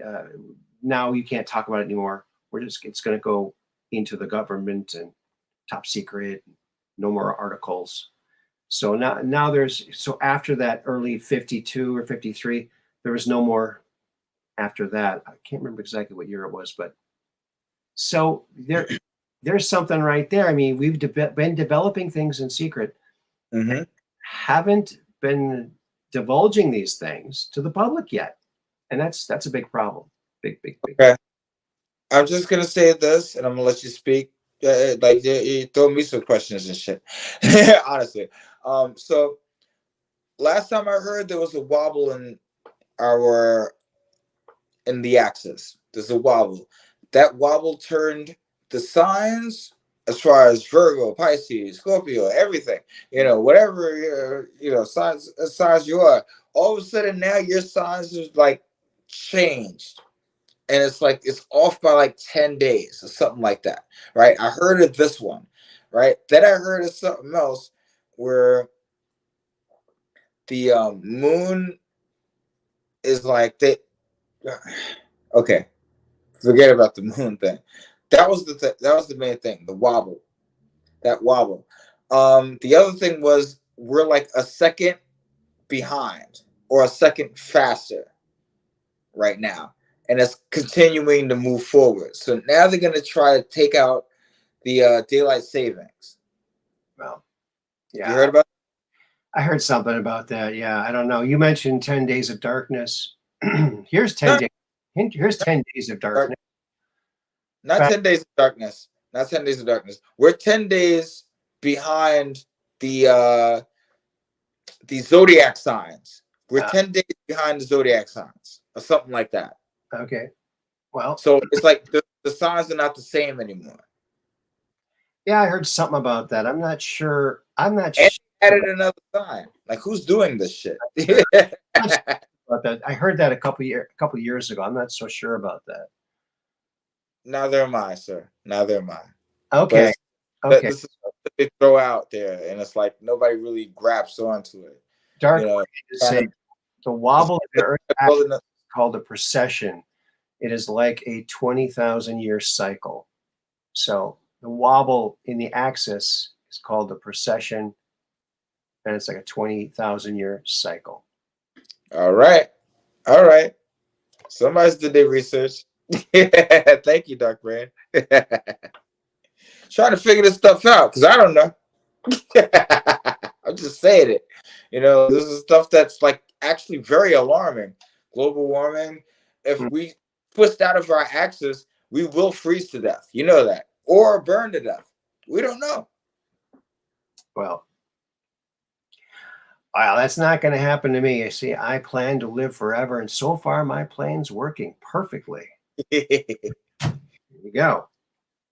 now you can't talk about it anymore. It's going to go into the government and top secret, no more articles. So now after that early 52 or 53, there was no more after that. I can't remember exactly what year it was, but so there's something right there. I mean, we've been developing things in secret, haven't been divulging these things to the public yet. And that's a big problem. Big. Okay. I'm just gonna say this, and I'm gonna let you speak. Like you throw me some questions and shit. Honestly, so last time I heard there was a wobble our in the axis. There's a wobble. That wobble turned the signs as far as Virgo, Pisces, Scorpio, everything. Whatever signs you are. All of a sudden now your signs is like changed. And it's like it's off by like 10 days or something like that. Right. I heard of this one. Right. Then I heard of something else where the moon is like they okay. Forget about the moon thing. That was that was the main thing, the wobble. That wobble. The other thing was we're like a second behind or a second faster right now. And it's continuing to move forward. So now they're gonna try to take out the daylight savings. Well, You yeah. heard about I heard something about that. Yeah, I don't know. You mentioned 10 days of darkness. Here's 10 days. Here's 10 days of darkness. Not 10 days of darkness. Not 10 days of darkness. We're 10 days behind the zodiac signs. We're 10 days behind the zodiac signs, or something like that. Okay. Well, so it's like the signs are not the same anymore. Yeah, I heard something about that. I'm not sure. And added another sign. Like, who's doing this shit? About that. I heard that a couple years ago. I'm not so sure about that. Neither am I, sir. Neither am I. Okay. Okay. This is what they throw out there, and it's like nobody really grabs onto it. Dark to say the wobble of the Earth is called a precession. It is like a 20,000 year cycle. So the wobble in the axis is called a precession, and it's like a 20,000 year cycle. All right. All right. Somebody's did their research. Thank you, Dark Brand. Trying to figure this stuff out because I don't know. I'm just saying it. This is stuff that's like actually very alarming. Global warming. If we twist out of our axis, we will freeze to death. You know that. Or burn to death. We don't know. Well, that's not going to happen to me. You see, I plan to live forever, and so far my plan's working perfectly. Here we go.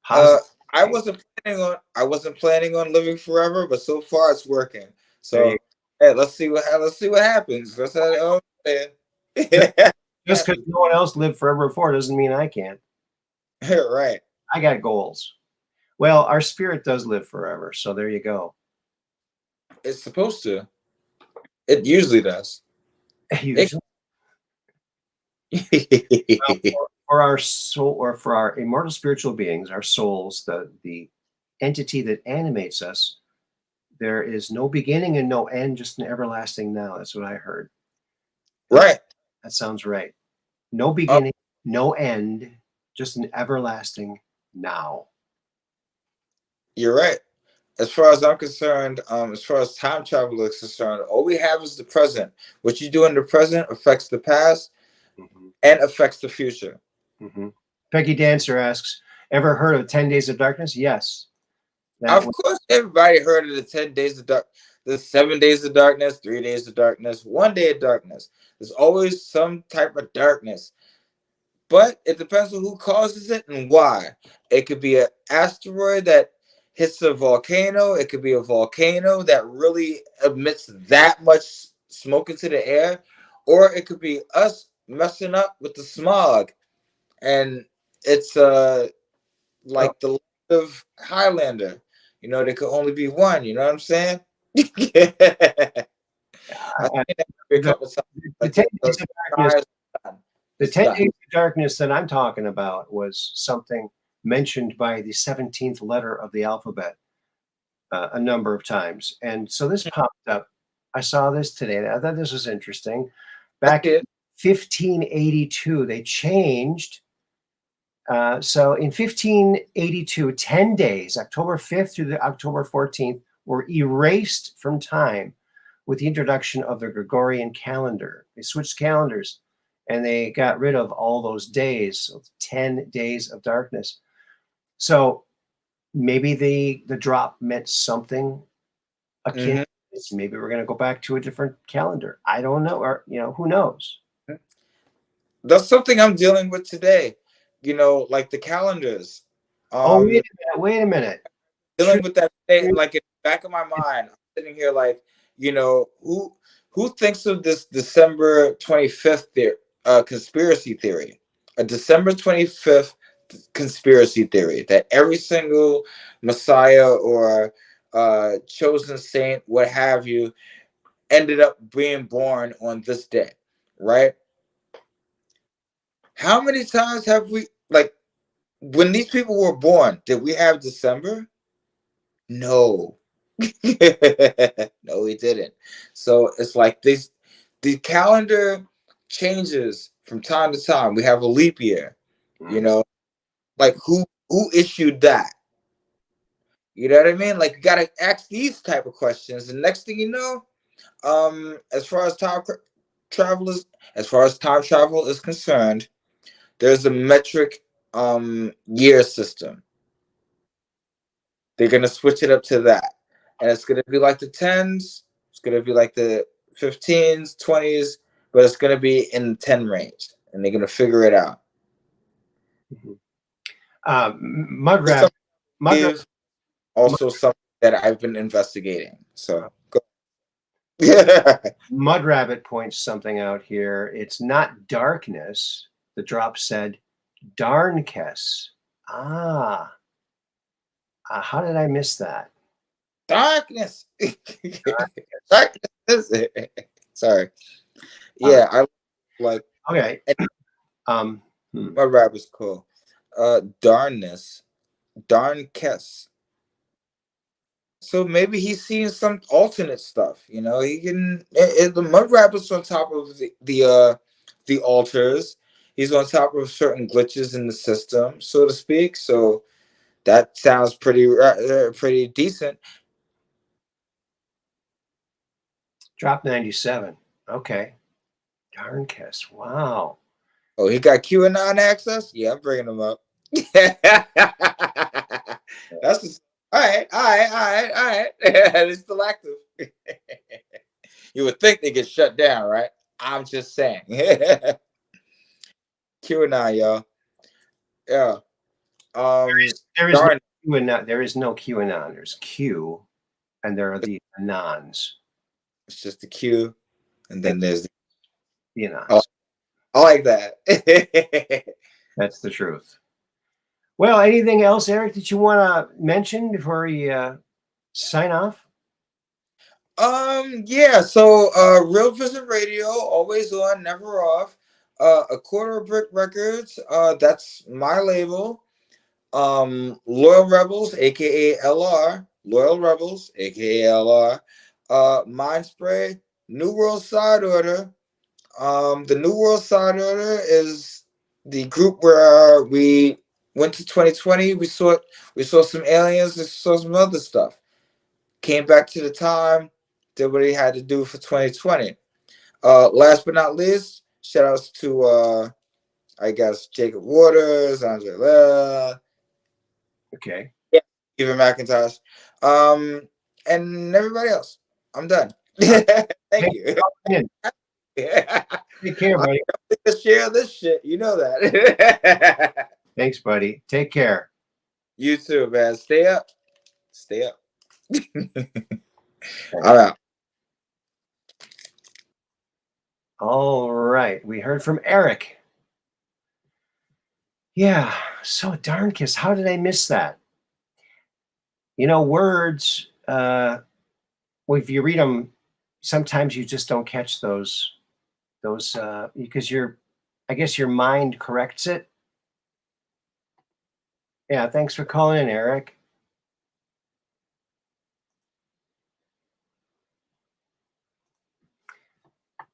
I wasn't planning on living forever, but so far it's working. So hey, let's see what happens. That's how just because no one else lived forever before doesn't mean I can't. Right. I got goals. Well, our spirit does live forever, so there you go. It's supposed to. It usually does. Usually. For our soul, or for our immortal spiritual beings, our souls, the entity that animates us, there is no beginning and no end, just an everlasting now. That's what I heard. Right. That sounds right. No beginning, no end, just an everlasting now. You're right. As far as I'm concerned, as far as time travel is concerned, all we have is the present. What you do in the present affects the past and affects the future. Peggy Dancer asks, ever heard of 10 Days of Darkness? Yes. Of course, everybody heard of the 10 Days of Dark, the 7 Days of Darkness, 3 Days of Darkness, 1 Day of Darkness. There's always some type of darkness. But it depends on who causes it and why. It could be an asteroid that hits a volcano. It could be a volcano that really emits that much smoke into the air. Or it could be us messing up with the smog. And it's like the of Highlander. There could only be one. You know what I'm saying? The 10 Days of Darkness that I'm talking about was something mentioned by the 17th letter of the alphabet a number of times. And so this popped up. I saw this today. I thought this was interesting. Back in 1582, they changed. So in 1582, 10 days, October 5th through the October 14th, were erased from time with the introduction of the Gregorian calendar. They switched calendars and they got rid of all those days, so 10 days of darkness. So maybe the drop meant something akin to this. Maybe we're going to go back to a different calendar. I don't know, or who knows? That's something I'm dealing with today. Like the calendars. Oh, wait a minute. Dealing with that today, like in the back of my mind, I'm sitting here like, who thinks of this December 25th conspiracy theory? A December 25th conspiracy theory that every single Messiah or chosen saint, what have you, ended up being born on this day, right? How many times have we, like, when these people were born, did we have December? No. No, we didn't. So it's like the calendar changes from time to time. We have a leap year, like who issued that? You know what I mean? Like, you gotta ask these type of questions. And next thing you know, as far as time travel is concerned, there's a metric year system. They're gonna switch it up to that, and it's gonna be like the 10s. It's gonna be like the 15s, 20s, but it's gonna be in the 10 range, and they're gonna figure it out. Mudrabbit Also something that I've been investigating. So go. Mudrabbit points something out here. It's not darkness. The drop said darnkess. How did I miss that? Darkness. Darkness. Sorry. Yeah, I like. Okay. My rap is cool. Darnness. Darnkess. So maybe he's seeing some alternate stuff. He can. The mud rabbit's on top of the altars. He's on top of certain glitches in the system, so to speak. So that sounds pretty decent. Drop 97. Okay. Darnkess. Wow. Oh, he got QAnon access? Yeah, I'm bringing him up. That's just, all right. It's still active. You would think they get shut down, right? I'm just saying. QAnon, y'all. Yeah. There is no QAnon. There is no QAnon. There's Q, and there are the anons. It's just the Q, and then there's the anons. Oh, I like that. That's the truth. Well, anything else, Eric, that you want to mention before we sign off? Yeah. So, Real Vision Radio, always on, never off. A Quarter Brick Records. That's my label. Loyal Rebels, aka LR. Loyal Rebels, aka LR. Mind Spray. New World Side Order. The New World Side Order is the group where we went to 2020. We saw some aliens and saw some other stuff. Came back to the time, did what he had to do for 2020. Last but not least, shout outs to I guess Jacob Waters, Angela. Okay. Yeah, Stephen McIntosh. And everybody else. I'm done. Thank you. Take care, buddy. Share this shit. You know that. Thanks, buddy. Take care. You too, man. Stay up. Stay up. All right. All right. We heard from Eric. Yeah. So Darnkess. How did I miss that? Words, well, if you read them, sometimes you just don't catch those because I guess your mind corrects it. Yeah. Thanks for calling in, Eric.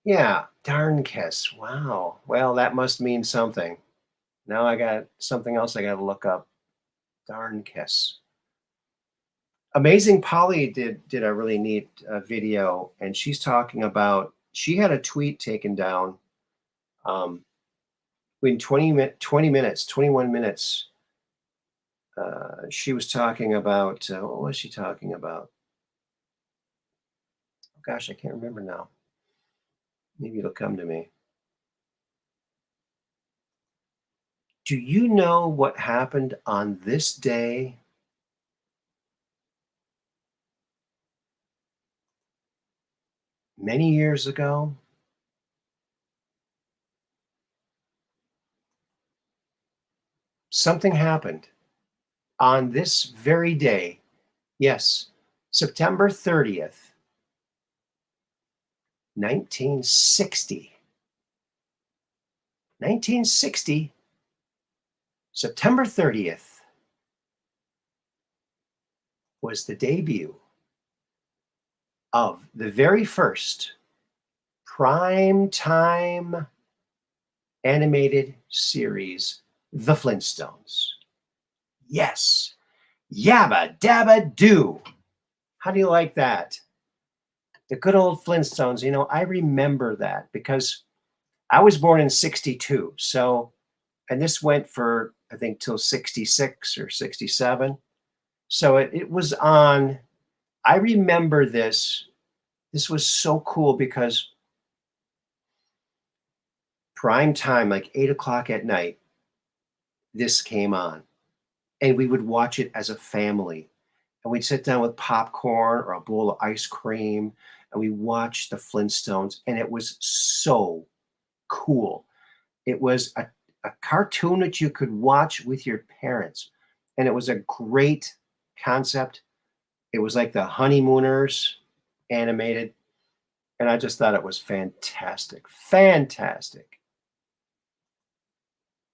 Yeah. Darnkess. Wow. Well, that must mean something. Now I got something else I got to look up. Darnkess. Amazing Polly did a really neat video, and she's talking about, she had a tweet taken down In 21 minutes, she was talking about, what was she talking about? Oh, gosh, I can't remember now. Maybe it'll come to me. Do you know what happened on this day many years ago? Something happened on this very day. Yes, September 30th, 1960. 1960, September 30th, was the debut of the very first prime time animated series, The Flintstones. Yes, yabba dabba doo. How do you like that? The good old Flintstones. You know, I remember that because I was born in 62. So, and this went for, I think, till 66 or 67. So it was on. I remember this. This was so cool because prime time, like 8 o'clock at night, this came on. And we would watch it as a family. And we'd sit down with popcorn or a bowl of ice cream and we watched the Flintstones. And it was so cool. It was a cartoon that you could watch with your parents. And it was a great concept. It was like the Honeymooners animated. And I just thought it was fantastic. Fantastic.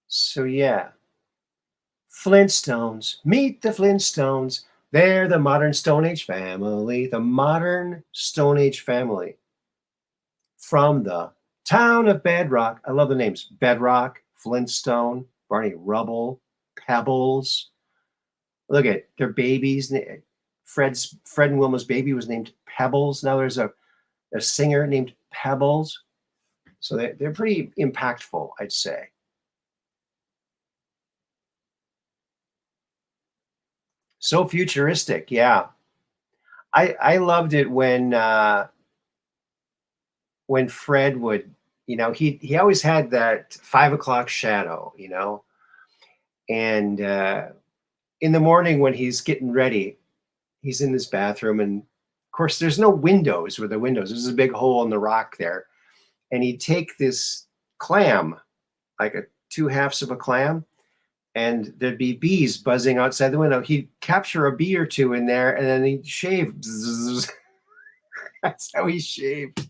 So, yeah. Flintstones. Meet the Flintstones. They're the modern Stone Age family. The modern Stone Age family. From the town of Bedrock. I love the names. Bedrock, Flintstone, Barney Rubble, Pebbles. Look at their babies. Fred and Wilma's baby was named Pebbles. Now there's a singer named Pebbles. So they're pretty impactful, I'd say. So futuristic, yeah. I loved it when Fred would, he always had that 5 o'clock shadow, and in the morning when he's getting ready, he's in this bathroom, and of course there's no windows where the windows. There's a big hole in the rock there, and he'd take this clam, like two halves of a clam, and there'd be bees buzzing outside the window. He'd capture a bee or two in there, and then he'd shave. That's how he shaved.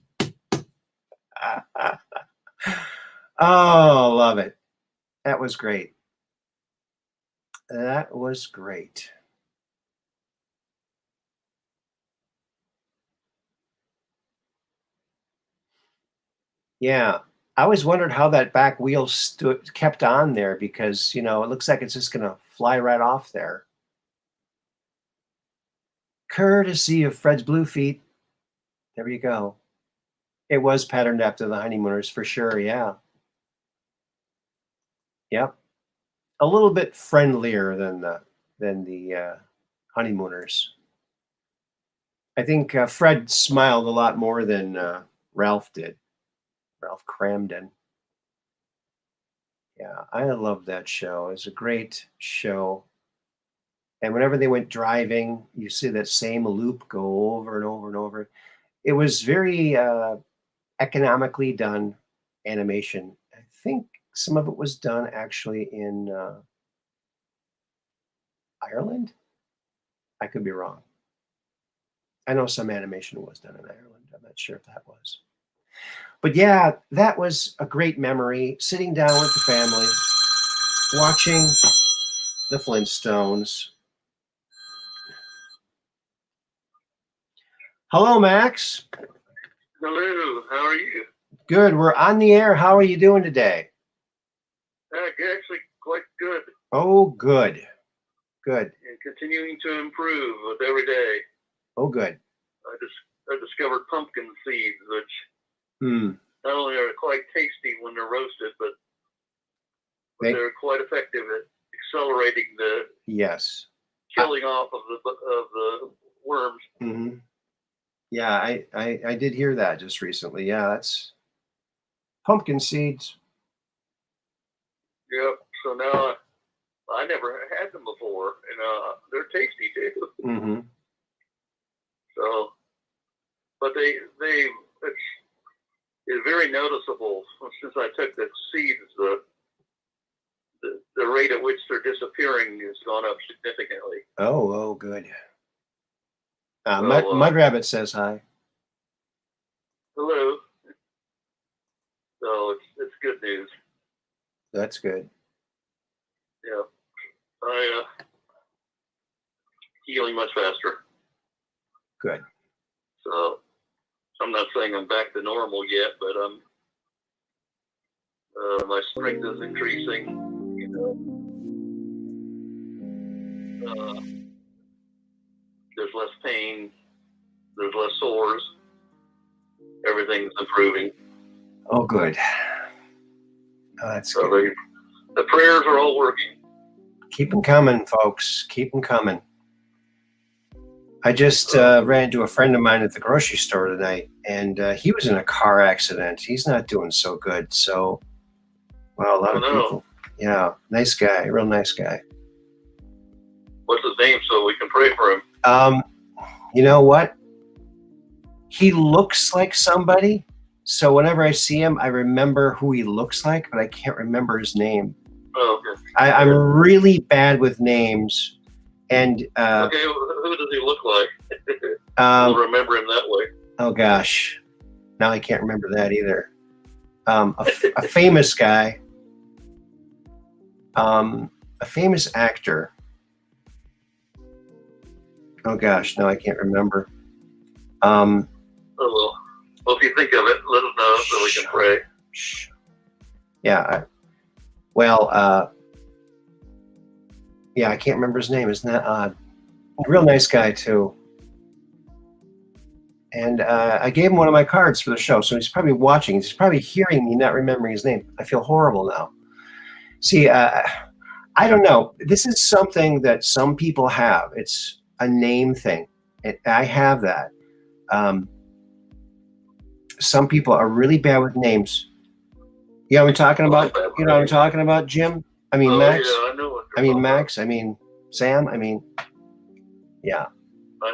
Oh, love it. That was great. That was great. Yeah. I always wondered how that back wheel kept on there because, it looks like it's just going to fly right off there. Courtesy of Fred's Blue Feet. There you go. It was patterned after the Honeymooners for sure. Yeah. Yep. A little bit friendlier than the Honeymooners. I think Fred smiled a lot more than Ralph did. Ralph Cramden. Yeah, I love that show. It's a great show. And whenever they went driving, you see that same loop go over and over and over. It was very economically done animation. I think some of it was done actually in Ireland. I could be wrong. I know some animation was done in Ireland. I'm not sure if that was. But yeah, that was a great memory. Sitting down with the family, watching the Flintstones. Hello, Max. Hello, how are you? Good. We're on the air. How are you doing today? Actually, quite good. Oh, good. Good. And continuing to improve with every day. Oh, good. I discovered pumpkin seeds, which not only are they quite tasty when they're roasted, but they're quite effective at accelerating the Yes. killing off of the worms. Mm-hmm. Yeah, I did hear that just recently. Yeah, that's pumpkin seeds. Yep. So now I never had them before, and they're tasty too. Mm-hmm. So, but it's very noticeable since I took the seeds. The rate at which they're disappearing has gone up significantly. Oh, good. Mud Rabbit says hi. Hello. So it's good news. That's good. Yeah. I healing much faster. Good. So I'm not saying I'm back to normal yet, but my strength is increasing. There's less pain. There's less sores. Everything's improving. Oh, good. Oh, that's So good. the prayers are all working. Keep them coming, folks. Keep them coming. I just ran into a friend of mine at the grocery store tonight, and he was in a car accident. He's not doing so good. So, well, a lot of people. Yeah, nice guy, real nice guy. What's his name so we can pray for him? You know what? He looks like somebody. So whenever I see him, I remember who he looks like, but I can't remember his name. Oh, okay. I'm really bad with names. And okay, who does he look like? We'll remember him that way. Oh gosh, now I can't remember that either. A famous guy, a famous actor. Oh gosh, now I can't remember. Oh well. Well, if you think of it, let us know so we can pray. Yeah. Yeah, I can't remember his name. Isn't that odd? A real nice guy too. And I gave him one of my cards for the show, so he's probably watching. He's probably hearing me not remembering his name. I feel horrible now. See, I don't know. This is something that some people have. It's a name thing. I have that. Some people are really bad with names. You know what I'm talking about? You know what I'm talking about, Jim? I mean, Max? Yeah, I know what I mean, Max? I mean, Sam? I mean, yeah. I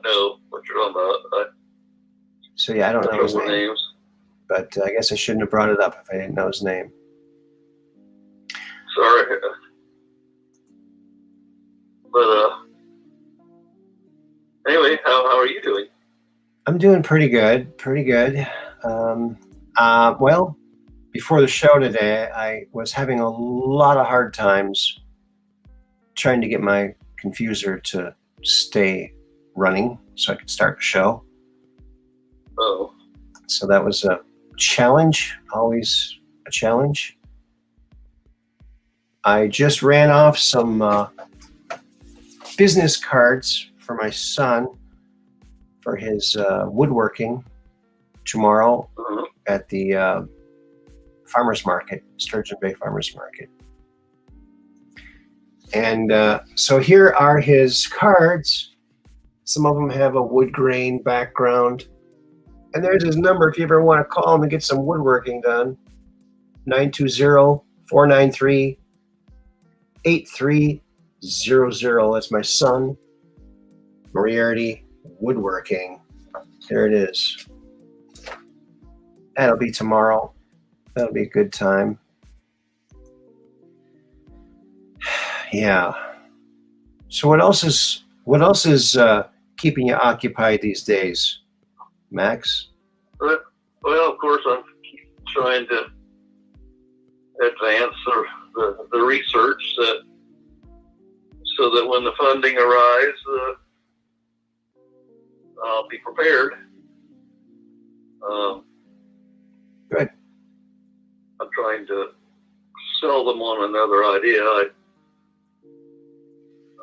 know what you're talking about. So, yeah, I don't know his name. Names. But I guess I shouldn't have brought it up if I didn't know his name. Sorry. But, anyway, how are you doing? I'm doing pretty good, pretty good. Well, before the show today, I was having a lot of hard times trying to get my confuser to stay running so I could start the show. Oh. So that was a challenge, always a challenge. I just ran off some business cards for my son for his woodworking tomorrow at the farmers market, Sturgeon Bay Farmers Market. And so here are his cards. Some of them have a wood grain background. And there's his number if you ever want to call him and get some woodworking done. 920-493-8300. That's my son, Moriarty Woodworking. There it is. That'll be tomorrow. That'll be a good time. Yeah. So what else is keeping you occupied these days, Max? Well, of course, I'm trying to advance the research so that when the funding arrives, I'll be prepared. Good. I'm trying to sell them on another idea.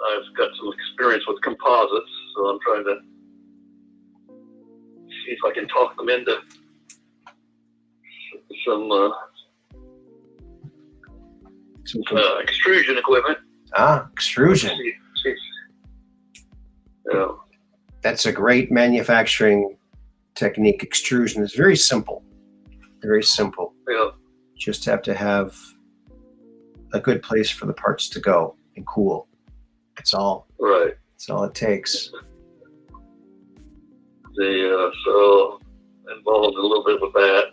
I've got some experience with composites, so I'm trying to see if I can talk them into some extrusion equipment. Extrusion. Yeah. That's a great manufacturing technique. Extrusion is very simple. Very simple. Yeah. Just have to have a good place for the parts to go and cool. It's all. Right. That's all it takes. So involved a little bit with that.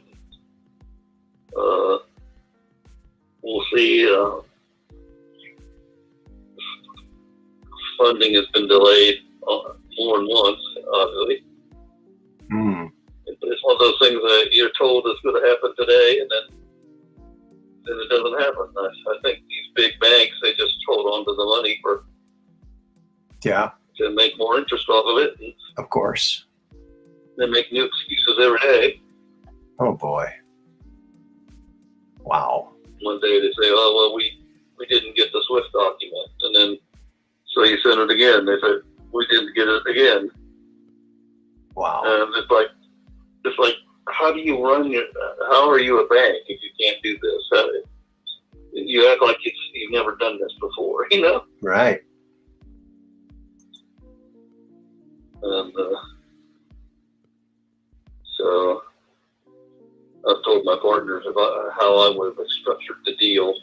We'll see. Funding has been delayed more than once, obviously. It's one of those things that you're told is going to happen today, and then it doesn't happen. I think these big banks, they just hold on to the money to make more interest off of it. And of course. they make new excuses every day. Oh boy. Wow. One day they say, "Oh well, we didn't get the SWIFT document," and then so you send it again. They say, "We didn't get it again." Wow. And it's like, how do you run how are you a bank if you can't do this? You act like you've never done this before, you know? Right. And so I've told my partners about how I would have structured the deal.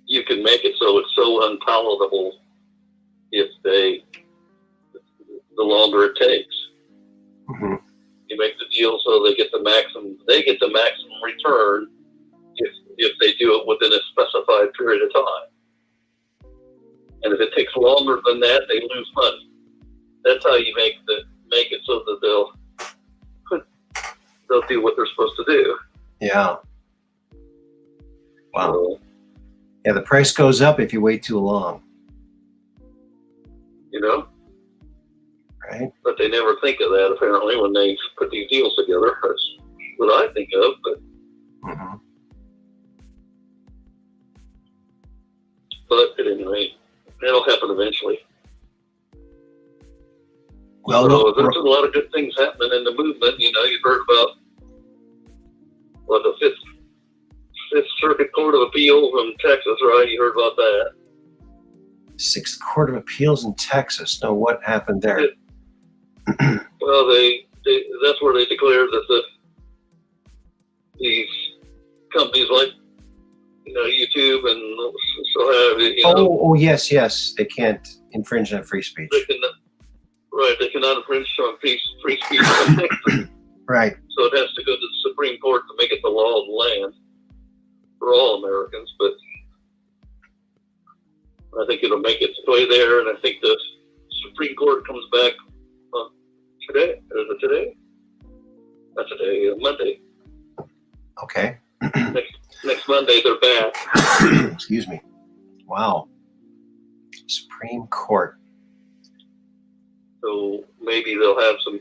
You can make it so it's so unpalatable if the longer it takes. Mm-hmm. You make the deal so they get the maximum return if they do it within a specified period of time. And if it takes longer than that, they lose money. That's how you make it so that they'll do what they're supposed to do. Yeah. Wow. So, Yeah, the price goes up if you wait too long. you know, Right. but they never think of that apparently when they put these deals together. That's what I think of, Mm-hmm. but at any rate, it'll happen eventually. Well, So there's a lot of good things happening in the movement. You know, you've heard about the Fifth Circuit Court of Appeals in Texas, right? You heard about that? Sixth Court of Appeals in Texas. No, what happened there? Well, that's where they declared that these companies like YouTube and so have you know, Oh, yes. They can't infringe on free speech. they cannot infringe on free speech in Texas. Right. So it has to go to the Supreme Court to make it the law of the land for all Americans. But I think it'll make its way there, and I think the Supreme Court comes back on today. Is it today? Not today. Monday. Okay. Next Monday they're back. Excuse me. Wow. Supreme Court. So maybe they'll have some.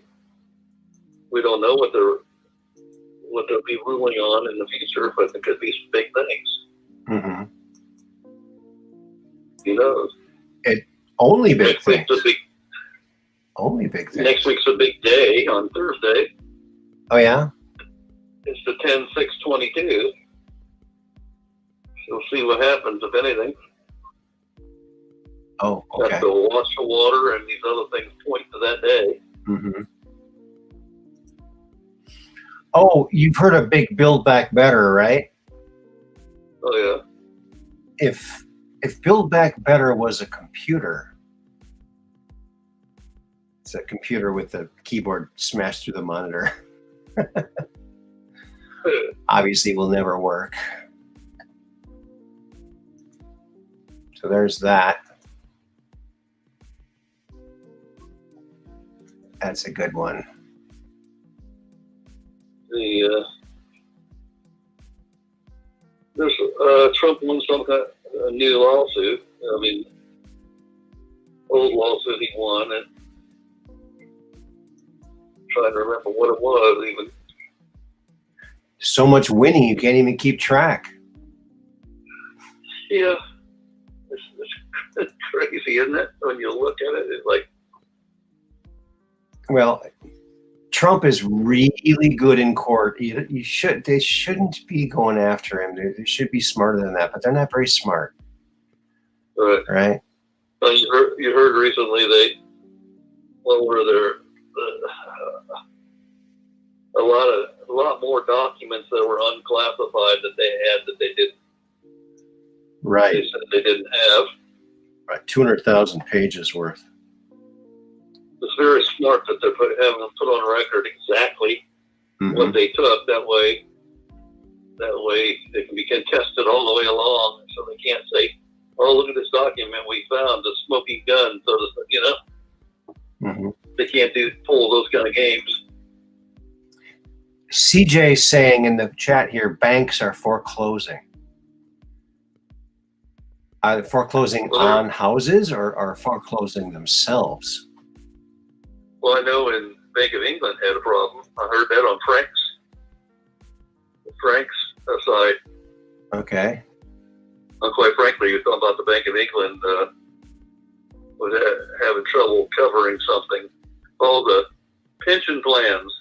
We don't know what they'll be ruling on in the future, but there could be some big things. Mm-hmm. Who knows? Only big Next week's things. Only big things. Next week's a big day on Thursday. Oh yeah. It's the 10/6/22. So we'll see what happens if anything. Oh, okay. Got the watch the water and these other things point to that day. Mm-hmm. Oh, you've heard of Big Build Back Better, right? Oh yeah. If Build Back Better was a computer, it's a computer with the keyboard smashed through the monitor. Obviously will never work. So there's that. That's a good one. There's Trump won some kind of new lawsuit. I mean, old lawsuit he won, and I'm trying to remember what it was even. So much winning you can't even keep track. Yeah, it's crazy, isn't it? When you look at it, it's like, Well, Trump is really good in court. They shouldn't be going after him. They should be smarter than that, but they're not very smart. Right? Well, you heard recently a lot more documents that were unclassified that they had that they didn't. Right. They said they didn't have. Right. 200,000 pages worth. It's very smart that they're having them put on record exactly what they took. That way they can be contested all the way along, so they can't say, "Oh, look at this document we found, the smoking gun." So they can't pull those kind of games. CJ saying in the chat here, banks are foreclosing. Are they foreclosing on houses or foreclosing themselves? Well, I know in Bank of England had a problem. I heard that on Frank's side. Okay. Quite frankly, you're talking about the Bank of England was having trouble covering something. All the pension plans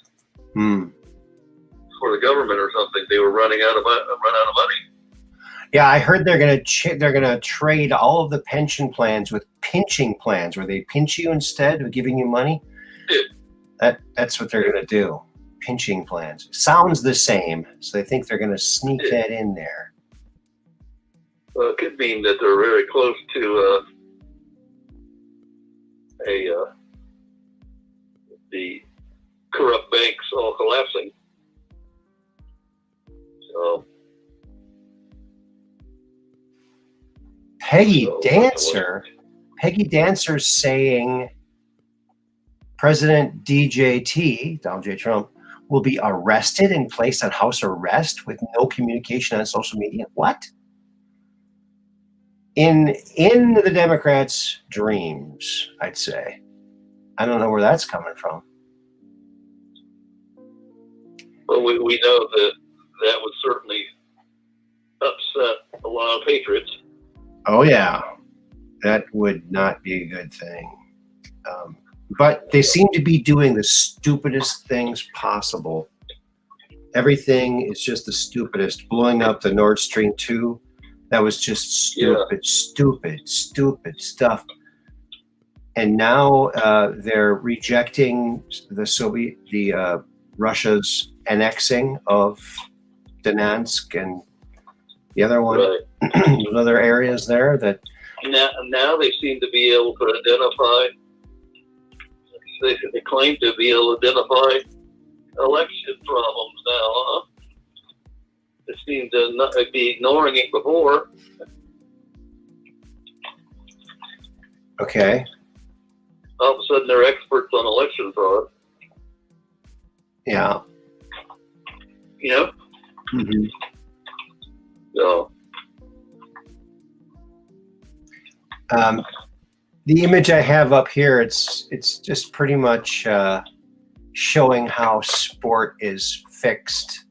for the government or something, they were run out of money. Yeah, I heard they're gonna trade all of the pension plans with pinching plans, where they pinch you instead of giving you money. That's what they're gonna do. Pinching plans. Sounds the same, so they think they're gonna sneak that in there. Well, it could mean that they're very close to the corrupt banks all collapsing. So Peggy Dancer's saying President Donald J. Trump, will be arrested and placed on house arrest with no communication on social media. What? In the Democrats' dreams, I'd say. I don't know where that's coming from. Well, we know that would certainly upset a lot of patriots. Oh, yeah. That would not be a good thing. But they seem to be doing the stupidest things possible. Everything is just the stupidest. Blowing up the Nord Stream 2, that was just stupid stuff. And now they're rejecting Russia's annexing of Donetsk and the other one, right. Other areas there that now they seem to be able to identify. They claim to be able to identify election problems now. Huh? They seem to not be ignoring it before. Okay. All of a sudden, they're experts on election fraud. Yeah. You know? Mm-hmm. So. The image I have up here, it's just pretty much showing how sport is fixed.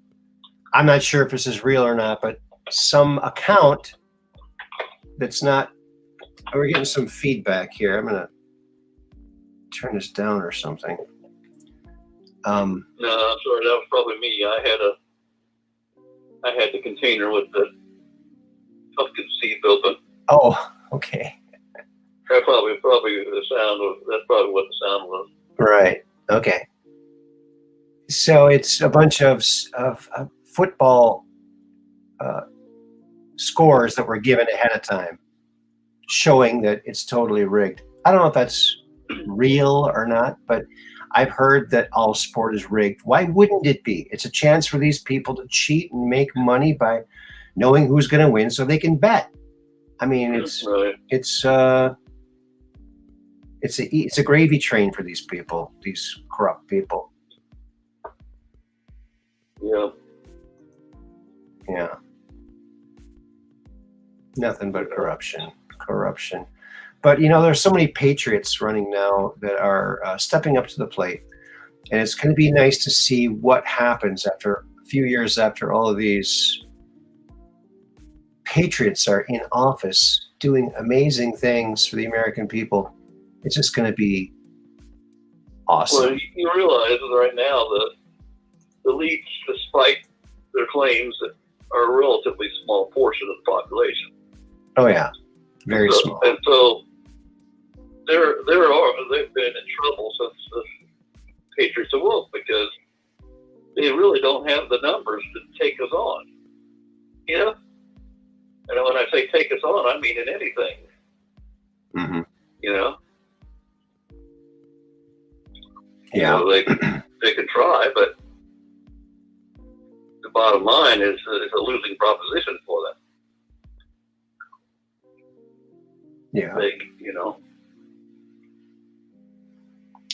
I'm not sure if this is real or not, but some account that's not. We're getting some feedback here. I'm gonna turn this down or something. No, I'm sorry, that was probably me. I had the container with the pumpkin seeds open. Oh, okay. That's probably the sound. That's probably what the sound was. Right. Okay. So it's a bunch of football scores that were given ahead of time, showing that it's totally rigged. I don't know if that's real or not, but I've heard that all sport is rigged. Why wouldn't it be? It's a chance for these people to cheat and make money by knowing who's going to win, so they can bet. I mean, it's a gravy train for these people, these corrupt people. Yeah. Yeah. Nothing but corruption. But, there's so many patriots running now that are stepping up to the plate. And it's going to be nice to see what happens after a few years after all of these patriots are in office doing amazing things for the American people. It's just going to be Awesome. Well, you realize that right now the elites, despite their claims, are a relatively small portion of the population. Oh yeah, very small. And so they've been in trouble since the Patriots awoke because they really don't have the numbers to take us on. You know? And when I say take us on, I mean in anything. Mm-hmm. You know? Yeah. You know, they can try, but the bottom line is it's a losing proposition for them. Yeah. You know.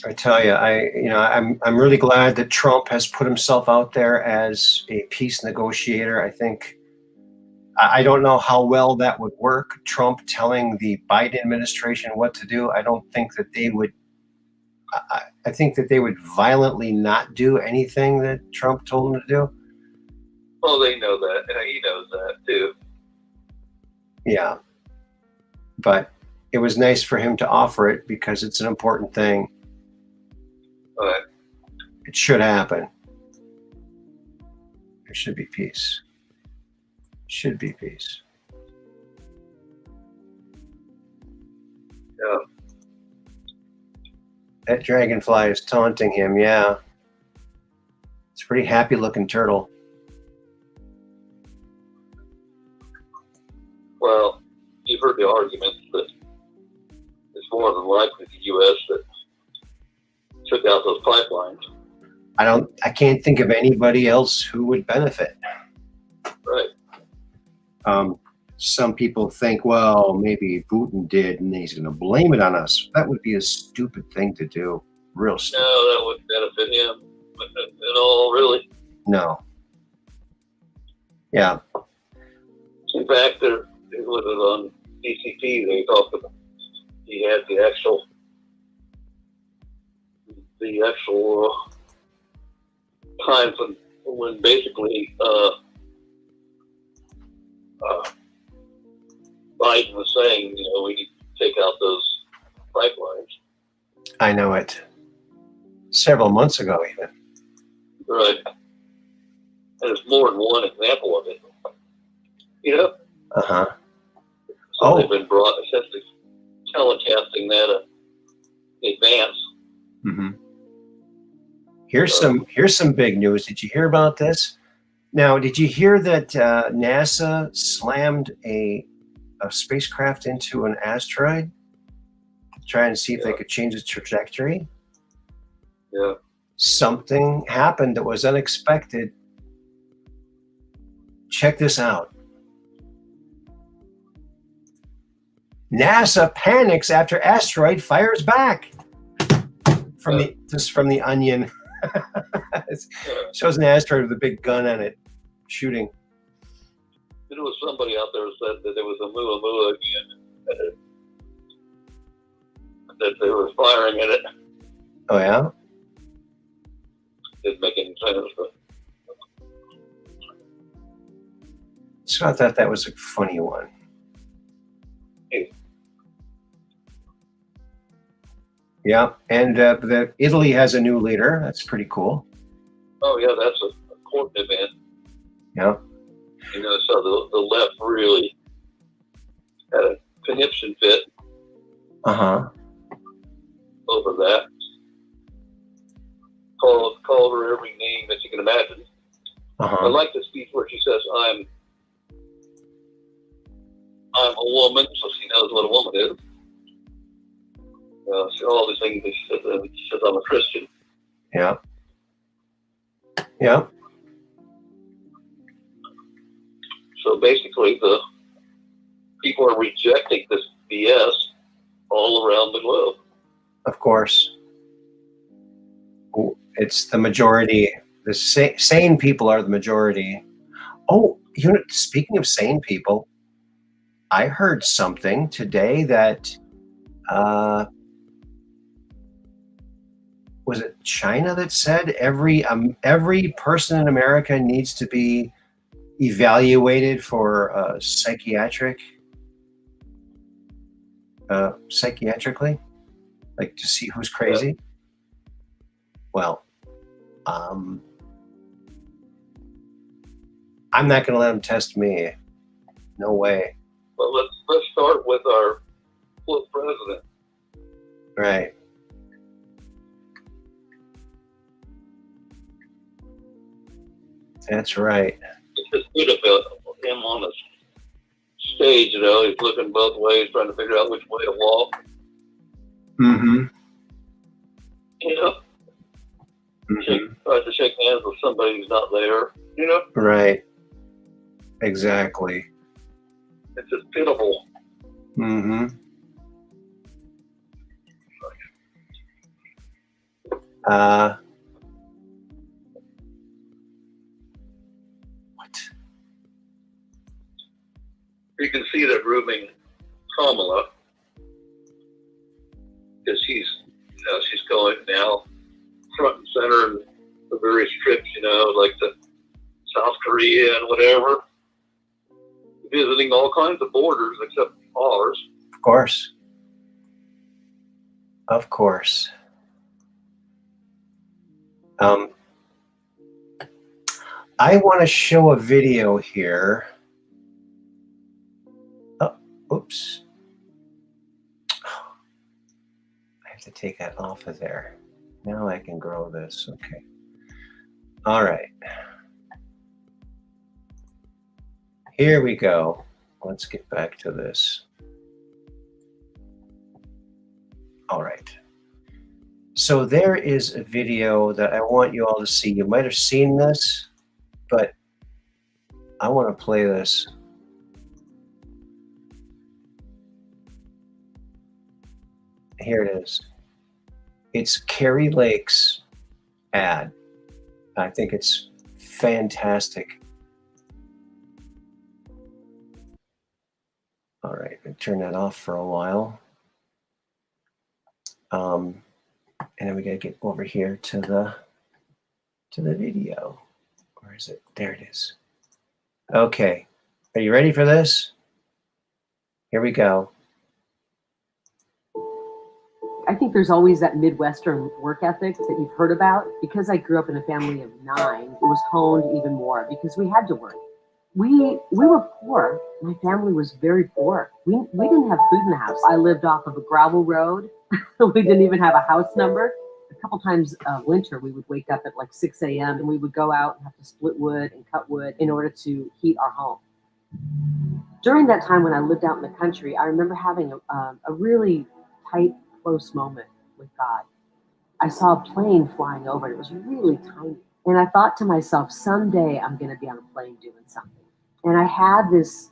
I tell you, I'm really glad that Trump has put himself out there as a peace negotiator. I think I don't know how well that would work. Trump telling the Biden administration what to do. I don't think that they would. I think that they would violently not do anything that Trump told them to do. Well, they know that. He knows that too. Yeah, but it was nice for him to offer it because it's an important thing. Right. It should happen. There should be peace. Should be peace. Yeah. That dragonfly is taunting him. Yeah. It's a pretty happy looking turtle. Well, you've heard the argument that it's more than likely the U.S. that took out those pipelines. I can't think of anybody else who would benefit. Right. Some people think, well, maybe Putin did and he's going to blame it on us. That would be a stupid thing to do. Real stupid. No, that wouldn't benefit him at all, really. No. Yeah. In fact, it was on DCP, they talked about, he had the actual times when basically Biden was saying, you know, we need to take out those pipelines. I know it. Several months ago, even. Right. And there's more than one example of it. You know? Uh-huh. So they've been brought, essentially telecasting that in advance. Mm-hmm. Here's some big news. Did you hear about this? Now, did you hear that NASA slammed a spacecraft into an asteroid to try and see if they could change its trajectory? Yeah. Something happened that was unexpected. Check this out. NASA panics after asteroid fires back. From the Onion. It shows an asteroid with a big gun on it shooting. There was somebody out there who said that there was a Muamua again, that they were firing at it. Oh yeah? Didn't make any sense, but So I thought that was a funny one. Yeah, and Italy has a new leader. That's pretty cool. oh yeah, that's a court event. Yeah. You know, so the left really had a conniption fit Uh-huh. over that. Called her every name that you can imagine. I Uh-huh. like the speech where she says, I'm a woman, so she knows what a woman is. All these things that she says, I'm a Christian. Yeah. Yeah. So basically, the people are rejecting this BS all around the globe. Of course. It's the majority. The sane people are the majority. Oh, speaking of sane people, I heard something today that was it China that said every person in America needs to be evaluated for psychiatrically, like to see who's crazy. Well, I'm not going to let them test me. No way. Well, let's start with our fourth president. Right. That's right. It's just good about him on the stage, you know, he's looking both ways, trying to figure out which way to walk. Mm-hmm. You know, tries to shake hands with somebody who's not there. You know, Right. Exactly. it's just pitiful. Mm-hmm. What? You can see they're grooming Kamala because she's going now front and center in the various trips, you know, like to South Korea and whatever, visiting all kinds of borders except ours. Of course. Of course. I want to show a video here. Oh, oops. I have to take that off of there. Now I can grow this. Okay. All right. Here we go. Let's get back to this. All right. So there is a video that I want you all to see. You might have seen this, but I want to play this. Here it is. It's Carrie Lake's ad. I think it's fantastic. All right, I'll turn that off for a while. And then we gotta get over here to the video. Where is it? There it is. Okay, are you ready for this? Here we go. I think there's always that Midwestern work ethic that you've heard about. Because I grew up in a family of 9, it was honed even more because we had to work. We were poor. My family was very poor. We didn't have food in the house. I lived off of a gravel road. We didn't even have a house number. A couple times winter, we would wake up at like 6 a.m. and we would go out and have to split wood and cut wood in order to heat our home. During that time when I lived out in the country, I remember having a really tight, close moment with God. I saw a plane flying over. It was really tiny. And I thought to myself, someday I'm going to be on a plane doing something. And I had this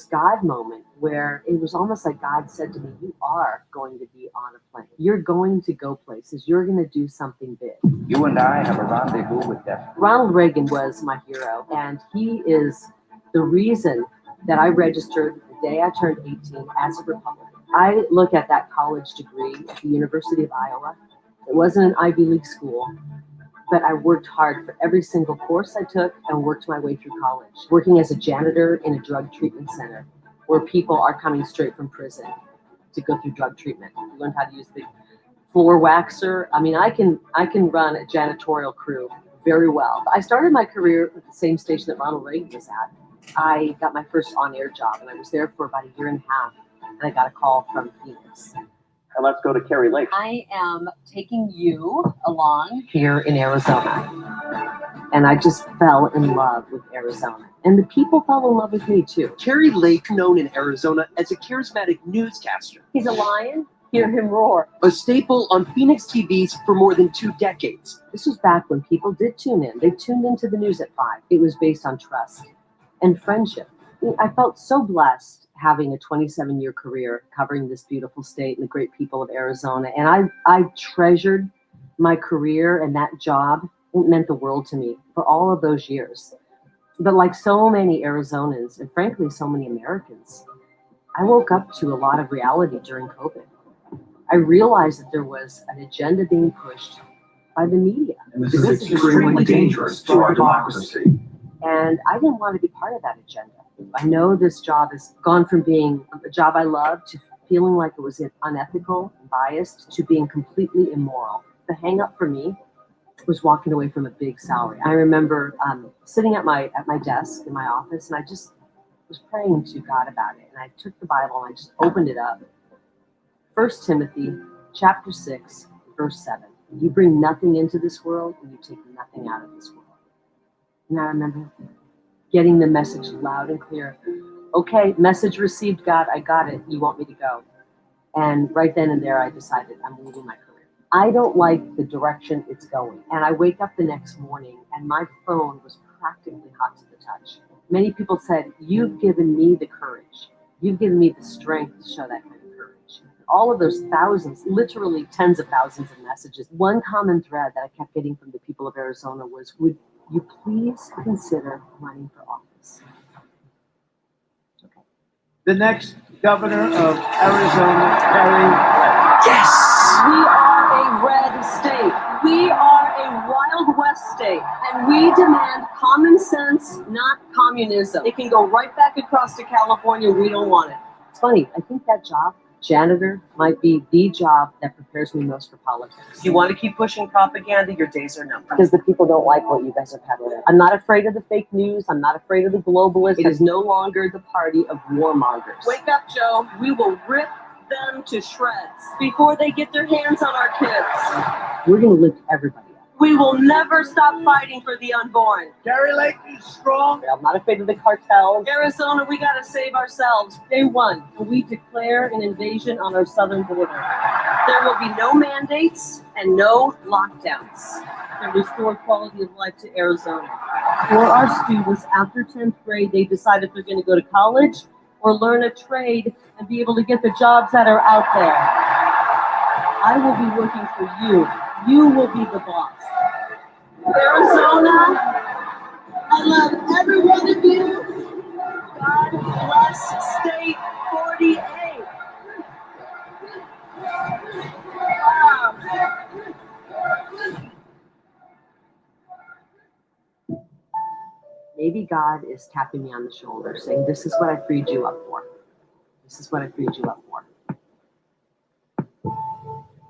God moment where it was almost like God said to me, you are going to be on a plane. You're going to go places. You're going to do something big. You and I have a rendezvous with destiny. Ronald Reagan was my hero, and he is the reason that I registered the day I turned 18 as a Republican. I look at that college degree at the University of Iowa. It wasn't an Ivy League school, but I worked hard for every single course I took and worked my way through college, working as a janitor in a drug treatment center where people are coming straight from prison to go through drug treatment. I learned how to use the floor waxer. I mean, I can run a janitorial crew very well. I started my career at the same station that Ronald Reagan was at. I got my first on-air job, and I was there for about 1.5 years, and I got a call from Phoenix. And let's go to Carrie Lake. I am taking you along here in Arizona. And I just fell in love with Arizona. And the people fell in love with me too. Carrie Lake, known in Arizona as a charismatic newscaster, He's a lion. Hear him roar. a staple on Phoenix TVs for more than 2 decades. This was back when people did tune in. They tuned into the news at 5. It was based on trust and friendship. I felt so blessed having a 27-year career covering this beautiful state and the great people of Arizona. And I treasured my career and that job. It meant the world to me for all of those years. But like so many Arizonans, and frankly, so many Americans, I woke up to a lot of reality during COVID. I realized that there was an agenda being pushed by the media. And this is extremely dangerous to our democracy. And I didn't want to be part of that agenda. I know this job has gone from being a job I love to feeling like it was unethical and biased to being completely immoral. The hang up for me was walking away from a big salary. I remember sitting at my desk in my office, and I just was praying to God about it. And I took the Bible and I just opened it up. 1 Timothy chapter 6, verse 7. You bring nothing into this world, and you take nothing out of this world. And I remember getting the message loud and clear. Okay, message received, God, I got it. You want me to go? And right then and there, I decided I'm leaving my career. I don't like the direction it's going. And I wake up the next morning, and my phone was practically hot to the touch. Many people said, you've given me the courage. You've given me the strength to show that kind of courage. All of those thousands, literally tens of thousands of messages, one common thread that I kept getting from the people of Arizona was, would you please consider running for office? Okay. The next governor of Arizona, Kerry Lake. Yes! We are a red state. We are a Wild West state. And we demand common sense, not communism. It can go right back across to California. We don't want it. It's funny. I think that job, janitor, might be the job that prepares me most for politics. If you want to keep pushing propaganda, your days are numbered. Because the people don't like what you guys are peddling. I'm not afraid of the fake news. I'm not afraid of the globalists. It is no longer the party of warmongers. Wake up, Joe. We will rip them to shreds before they get their hands on our kids. We're going to lift everybody up. We will never stop fighting for the unborn. Kerry Lake is strong. I'm not afraid of the cartels. Arizona, we got to save ourselves. Day one, we declare an invasion on our southern border. There will be no mandates and no lockdowns to restore quality of life to Arizona. For our students, after 10th grade, they decide if they're going to go to college or learn a trade and be able to get the jobs that are out there. I will be working for you. You will be the boss. Arizona, I love every one of you. God bless State 48. Wow. Maybe God is tapping me on the shoulder, saying, this is what I freed you up for. This is what I freed you up for.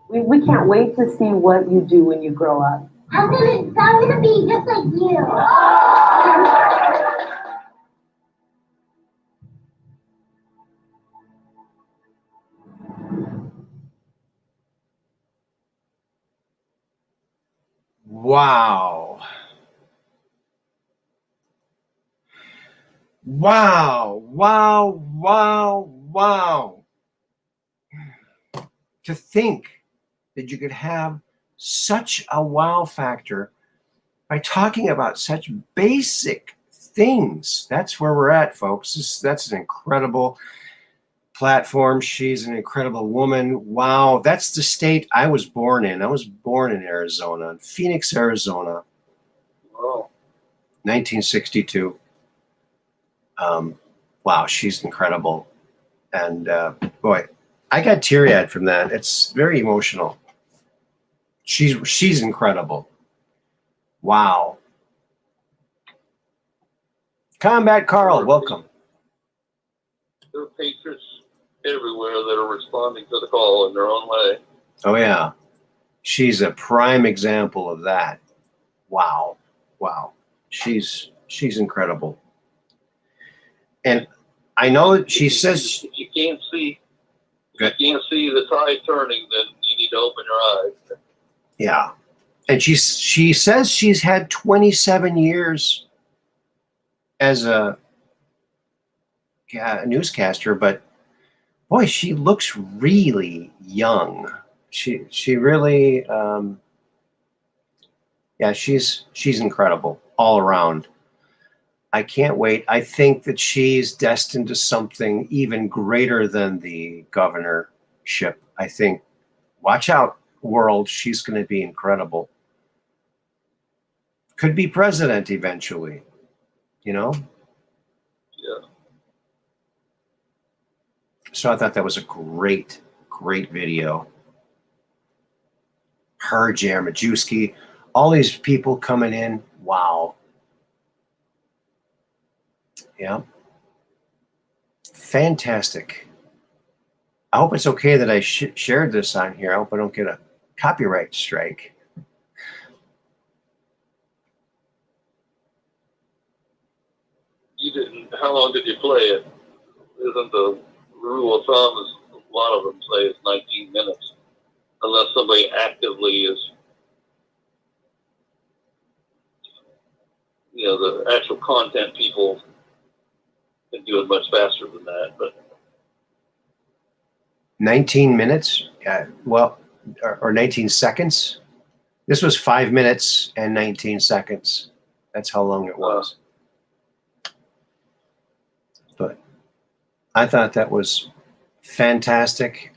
We can't wait to see what you do when you grow up. I'm gonna be just like you. Wow. Wow. Wow. Wow. Wow. To think that you could have such a wow factor by talking about such basic things. That's where we're at, folks. That's an incredible platform. She's an incredible woman. Wow. That's the state I was born in. I was born in Arizona, in Phoenix, Arizona. Oh. 1962. Wow, she's incredible. And boy, I got teary-eyed from that. It's very emotional. She's incredible. Wow. Combat Carl, welcome. There are patriots everywhere that are responding to the call in their own way. Oh yeah. She's a prime example of that. Wow. Wow. She's incredible. And I know that she says if you can't see the tide turning, then you need to open your eyes. yeah. And she says she's had 27 years as a newscaster, but boy, she looks really young. She really she's incredible all around. I can't wait. I think that she's destined to something even greater than the governorship. I think, watch out, world. She's going to be incredible. Could be president eventually, you know? Yeah. So I thought that was a great, great video. Her, Jeremy Majewski, all these people coming in. Wow. Yeah. Fantastic. I hope it's okay that I shared this on here. I hope I don't get a copyright strike. how long did you play it? Isn't the rule of thumb, is a lot of them say it's 19 minutes, unless somebody actively is, the actual content people can do it much faster than that. But 19 minutes? Or 19 seconds? This was 5 minutes and 19 seconds. That's how long it was. But I thought that was fantastic.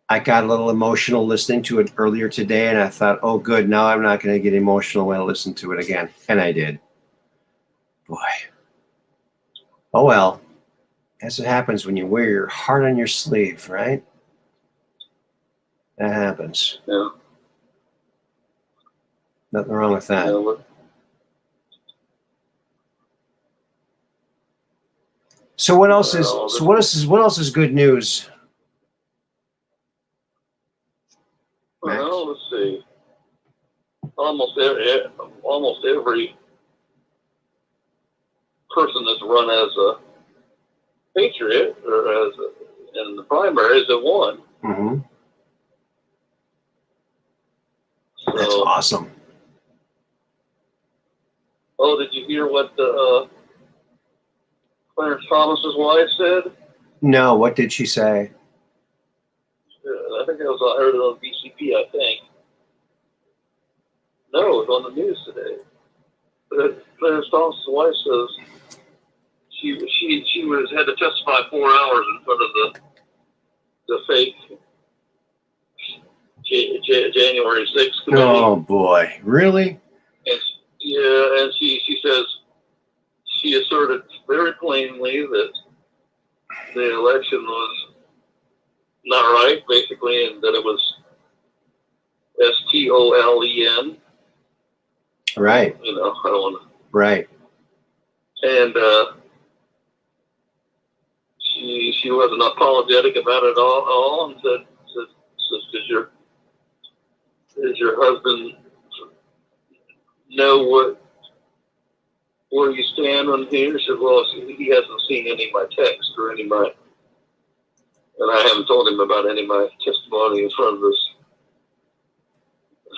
I got a little emotional listening to it earlier today, and I thought, oh, good, now I'm not going to get emotional when I listen to it again. And I did. Boy. Oh, well. That's what happens when you wear your heart on your sleeve, right? That happens. yeah, Nothing wrong with that. So what else is what else is good news? Max? Well, let's see. Almost every person that's run as a patriot or in the primaries have won. Mm-hmm. So, That's awesome. Oh, did you hear what Clarence Thomas's wife said? No, what did she say? I think I heard it on BCP, I think. No, it was on the news today. Clarence Thomas's wife says she had to testify 4 hours in front of the fake January 6th committee. Oh boy, really? And she says she asserted very plainly that the election was not right, basically, and that it was STOLEN. Right. I don't want to. Right. And she wasn't apologetic about it all, and said, does your husband know where you stand on here? She said, well, he hasn't seen any of my text or any of my, and I haven't told him about any of my testimony in front of this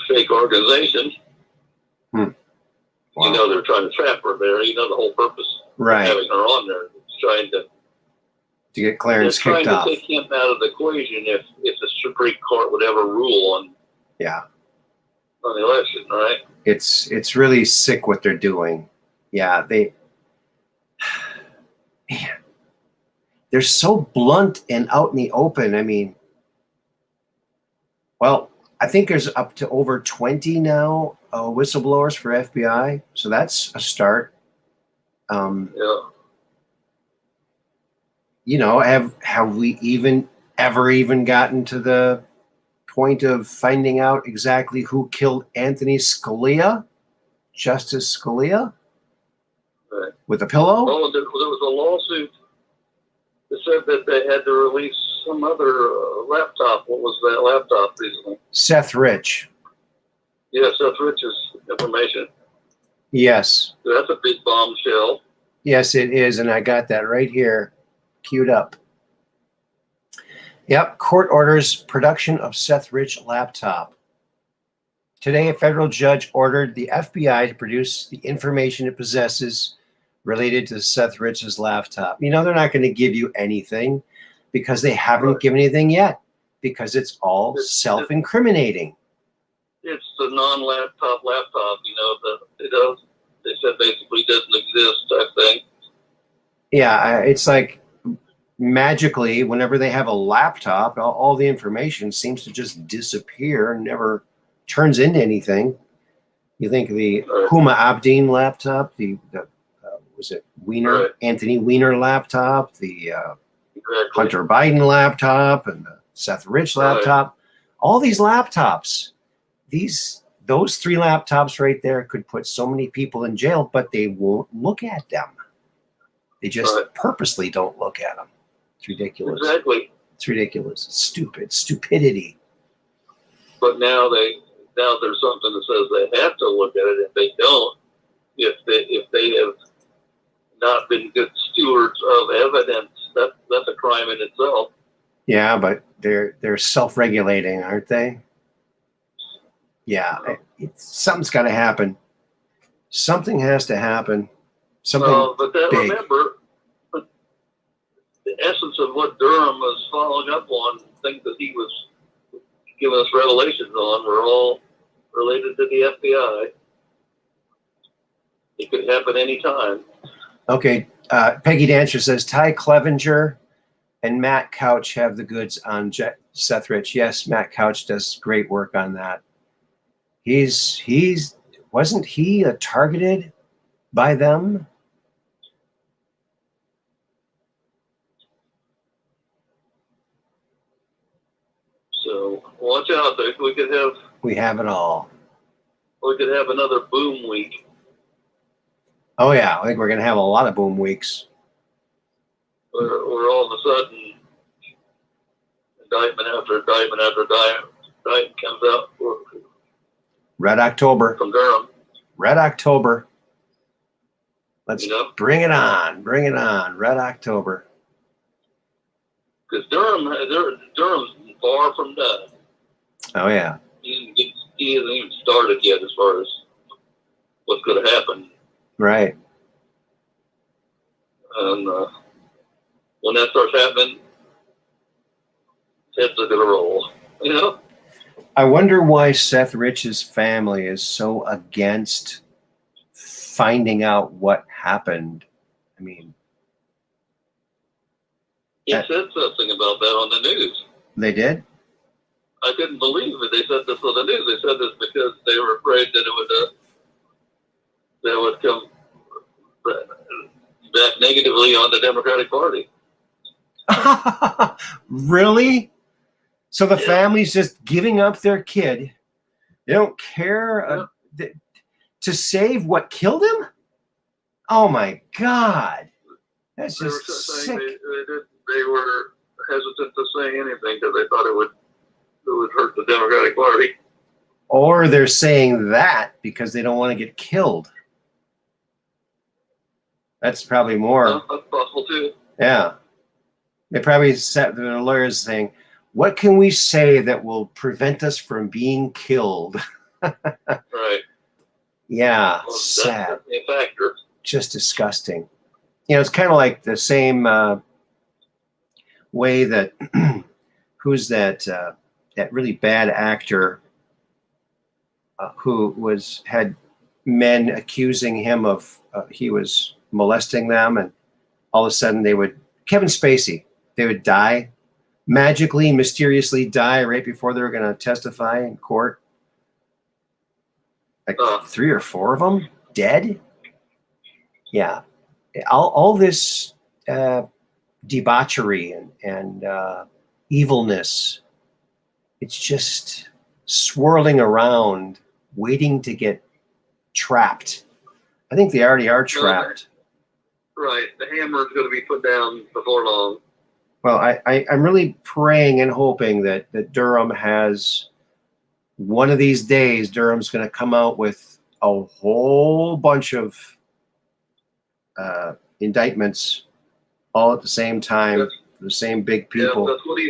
fake organization. Wow. They're trying to trap her there. The whole purpose Right. of having her on there is trying to get Clarence kicked off. Trying to take him out of the equation if the Supreme Court would ever rule on the election, right? It's really sick what they're doing. Yeah, they're so blunt and out in the open. I mean, well, I think there's up to over 20 now whistleblowers for FBI, so that's a start. Have we ever gotten to the point of finding out exactly who killed Anthony Scalia, Justice Scalia, Right. with a pillow? Oh, there was a lawsuit that said that they had to release some other laptop. What was that laptop recently? Seth Rich. Yeah, Seth Rich's information. Yes. That's a big bombshell. Yes, it is, and I got that right here, queued up. Yep, court orders production of Seth Rich laptop. Today, a federal judge ordered the FBI to produce the information it possesses related to Seth Rich's laptop. They're not going to give you anything because they haven't given anything yet, because it's all self-incriminating. It's the non-laptop laptop, that they said basically doesn't exist type thing. Yeah, it's like magically, whenever they have a laptop, all the information seems to just disappear and never turns into anything. You think of the Huma Abedin laptop, the was it Weiner, Anthony Weiner laptop, the Hunter Biden laptop, and the Seth Rich laptop. All these laptops, those three laptops right there could put so many people in jail, but they won't look at them. They just purposely don't look at them. It's ridiculous. Exactly. It's ridiculous. It's stupid. Stupidity. But now there's something that says they have to look at it. If they don't, if they have not been good stewards of evidence. That's a crime in itself. Yeah, but they're self-regulating, aren't they? Yeah, something's got to happen. Something has to happen. Something But that, big. remember, the essence of what Durham was following up on, things that he was giving us revelations on, were all related to the FBI. It could happen anytime. Okay, Peggy Dancer says Ty Clevenger and Matt Couch have the goods on Seth Rich. Yes, Matt Couch does great work on that. Wasn't he targeted by them? So watch out. We have it all. We could have another boom week. Oh yeah, I think we're gonna have a lot of boom weeks. Where all of a sudden indictment after indictment after indictment comes out Red October. from Durham. Red October. Let's You know? bring it on. Bring it on. Red October. Because Durham's far from done. Oh yeah. He hasn't even started yet as far as what's going to happen. Right. And when that starts happening, heads are going to roll. You know? I wonder why Seth Rich's family is so against finding out what happened. I mean, He said something about that on the news. they did? I couldn't believe it. They said this on the news. They said this because they were afraid that it would come back negatively on the Democratic Party. Really? So the family's just giving up their kid. They don't care to save what killed him? Oh my God. That's They were just saying sick. they were hesitant to say anything because they thought it would hurt the Democratic Party. Or they're saying that because they don't want to get killed. That's probably more. That's possible too. Yeah. They probably sat their lawyers saying, what can we say that will prevent us from being killed? Right. Yeah, Well, sad. that's a factor. Just disgusting. You know, it's kind of like the same way that who's that really bad actor who had men accusing him of he was molesting them, and all of a sudden Kevin Spacey, they would die, magically, mysteriously die right before they were going to testify in court. Like 3 or 4 of them dead. Yeah, all this debauchery and evilness. It's just swirling around, waiting to get trapped. I think they already are trapped. Right. The hammer is going to be put down before long. Well, I'm really praying and hoping that Durham has one of these days. Durham's going to come out with a whole bunch of indictments all at the same time, the same big people. Yeah, that's what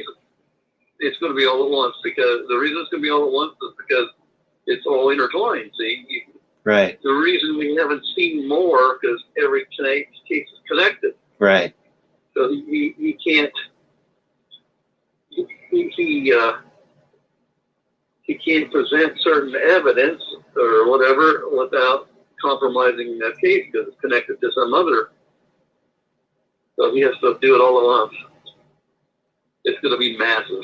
it's going to be all at once, because the reason it's going to be all at once is because it's all intertwined. See, Right. The reason we haven't seen more because every case is connected. Right. So he can't. He can't present certain evidence or whatever without compromising that case because it's connected to some other. So he has to do it all at once. It's going to be massive.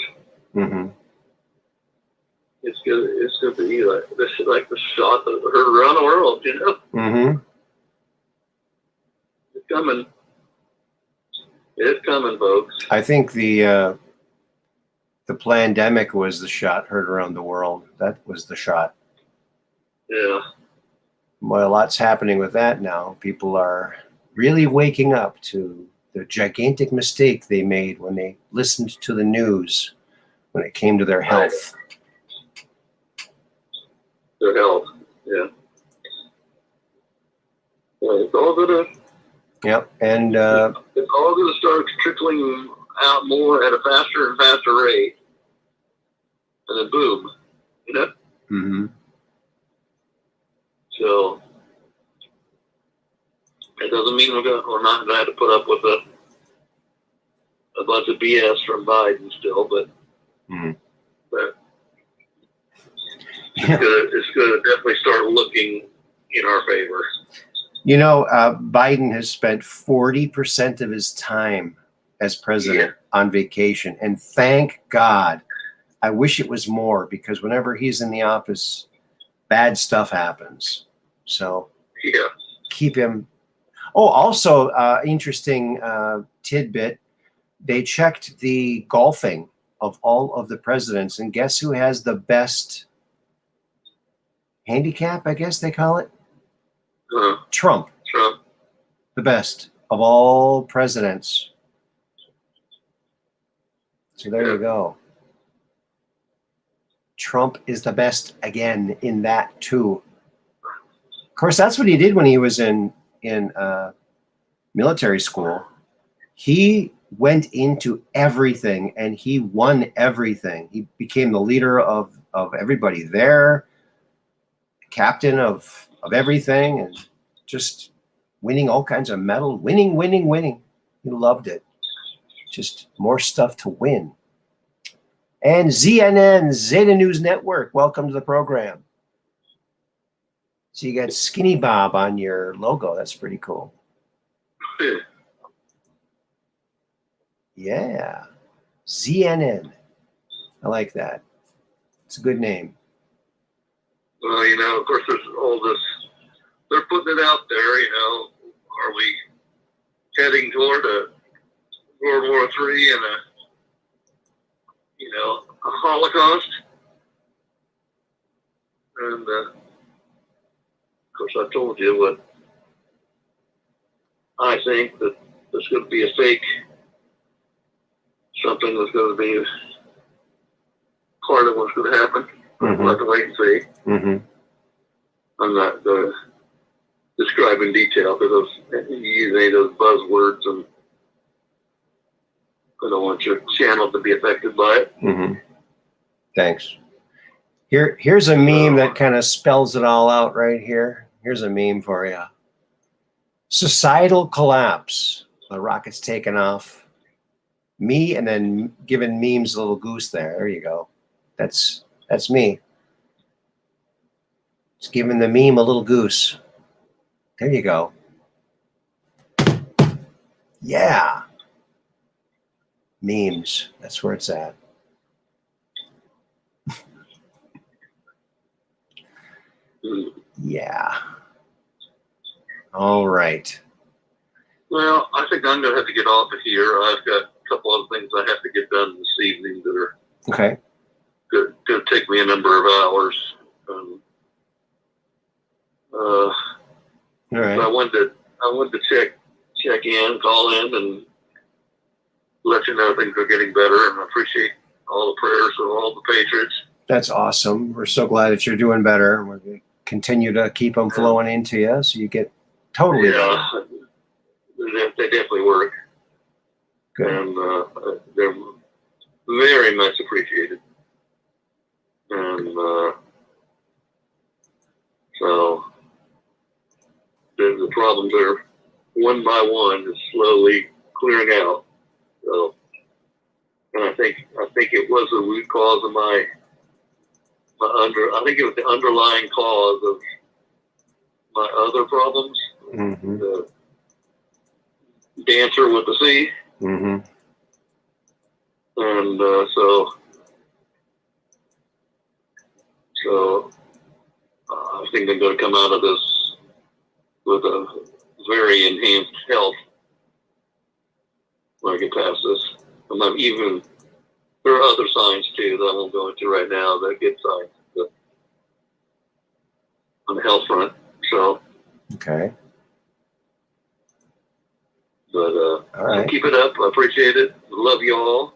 Mm-hmm. It's going to be like the shot that heard around the world, you know. Mm-hmm. It's coming. It's coming, folks. I think the pandemic was the shot heard around the world. That was the shot. Yeah. Well, lots happening with that now. People are really waking up to the gigantic mistake they made when they listened to the news when it came to their health. Their health, yeah. Well, it's all gonna Yep. And it's all going to start trickling out more at a faster and faster rate, and then boom, you know. mm-hmm. So it doesn't mean we're not going to have to put up with a bunch of BS from Biden still, but it's going to definitely start looking in our favor. You know, Biden has spent 40% of his time as president on vacation, and thank God. I wish it was more, because whenever he's in the office, bad stuff happens. So keep him. Oh, also interesting tidbit. They checked the golfing of all of the presidents, and guess who has the best handicap, I guess they call it? Trump. The best of all presidents. So there you go. Trump is the best again in that too. Of course, that's what he did when he was in military school. He went into everything and he won everything. He became the leader of everybody there, captain of everything, and just winning all kinds of medals. Winning. He loved it. Just more stuff to win. And ZNN, Zeta News Network, welcome to the program. So you got Skinny Bob on your logo. That's pretty cool. Yeah. ZNN. I like that. It's a good name. Well, you know, of course, there's all this. They're putting it out there, you know. Are we heading toward a World War III and a Holocaust? And, of course, I told you what I think, that there's going to be a fake, something that's going to be part of what's going to happen. We'll have to wait and see. I'm not describing detail because you use any of those buzzwords, and I don't want your channel to be affected by it. Thanks. Here's a meme that kind of spells it all out right here. Here's a meme for you. Societal collapse. The rocket's taken off. Me, and then giving memes a little goose there. There you go. That's me. Just giving the meme a little goose. There you go. Yeah. Memes. That's where it's at. Yeah. All right. Well, I think I'm going to have to get off of here. I've got a couple other things I have to get done this evening that are going to take me a number of hours. All right. So I wanted to check in, call in, and let you know things are getting better. And I appreciate all the prayers of all the patriots. That's awesome. We're so glad that you're doing better. We're going to continue to keep them flowing into you so you get totally better. They definitely work. Good. And they're very much appreciated. And so the problems are one by one is slowly clearing out. So, and I think it was the root cause of I think it was the underlying cause of my other problems. The dancer with the C. And so I think I'm going to come out of this with a very enhanced health when I get past this. There are other signs too that I won't go into right now that get signs on the health front. So okay. But all right. Keep it up. I appreciate it. Love you all.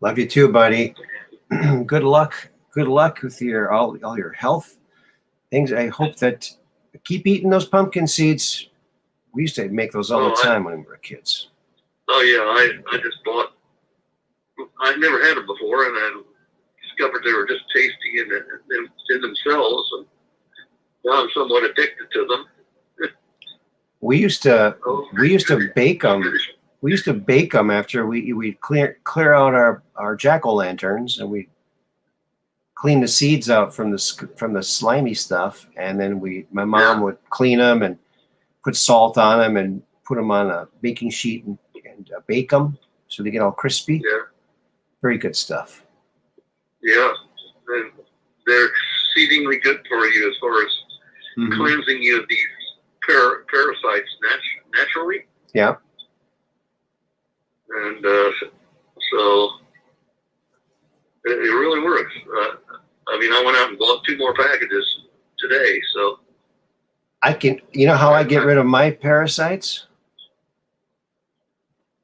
Love you too, buddy. Good luck. Good luck with all your health things. I hope that keep eating those pumpkin seeds. We used to make those all the time when we were kids. Oh yeah, I just bought. I'd never had them before, and I discovered they were just tasty in themselves, and now I'm somewhat addicted to them. We used to bake them. We used to bake them after we'd clear out our jack-o'-lanterns, and we clean the seeds out from the slimy stuff, and then my mom would clean them and put salt on them and put them on a baking sheet and bake them so they get all crispy. Yeah. Very good stuff. Yeah, and they're exceedingly good for you as far as cleansing you of these parasites naturally. Yeah. And so it really works. I mean, I went out and bought 2 more packages today, so. You know how I get rid of my parasites?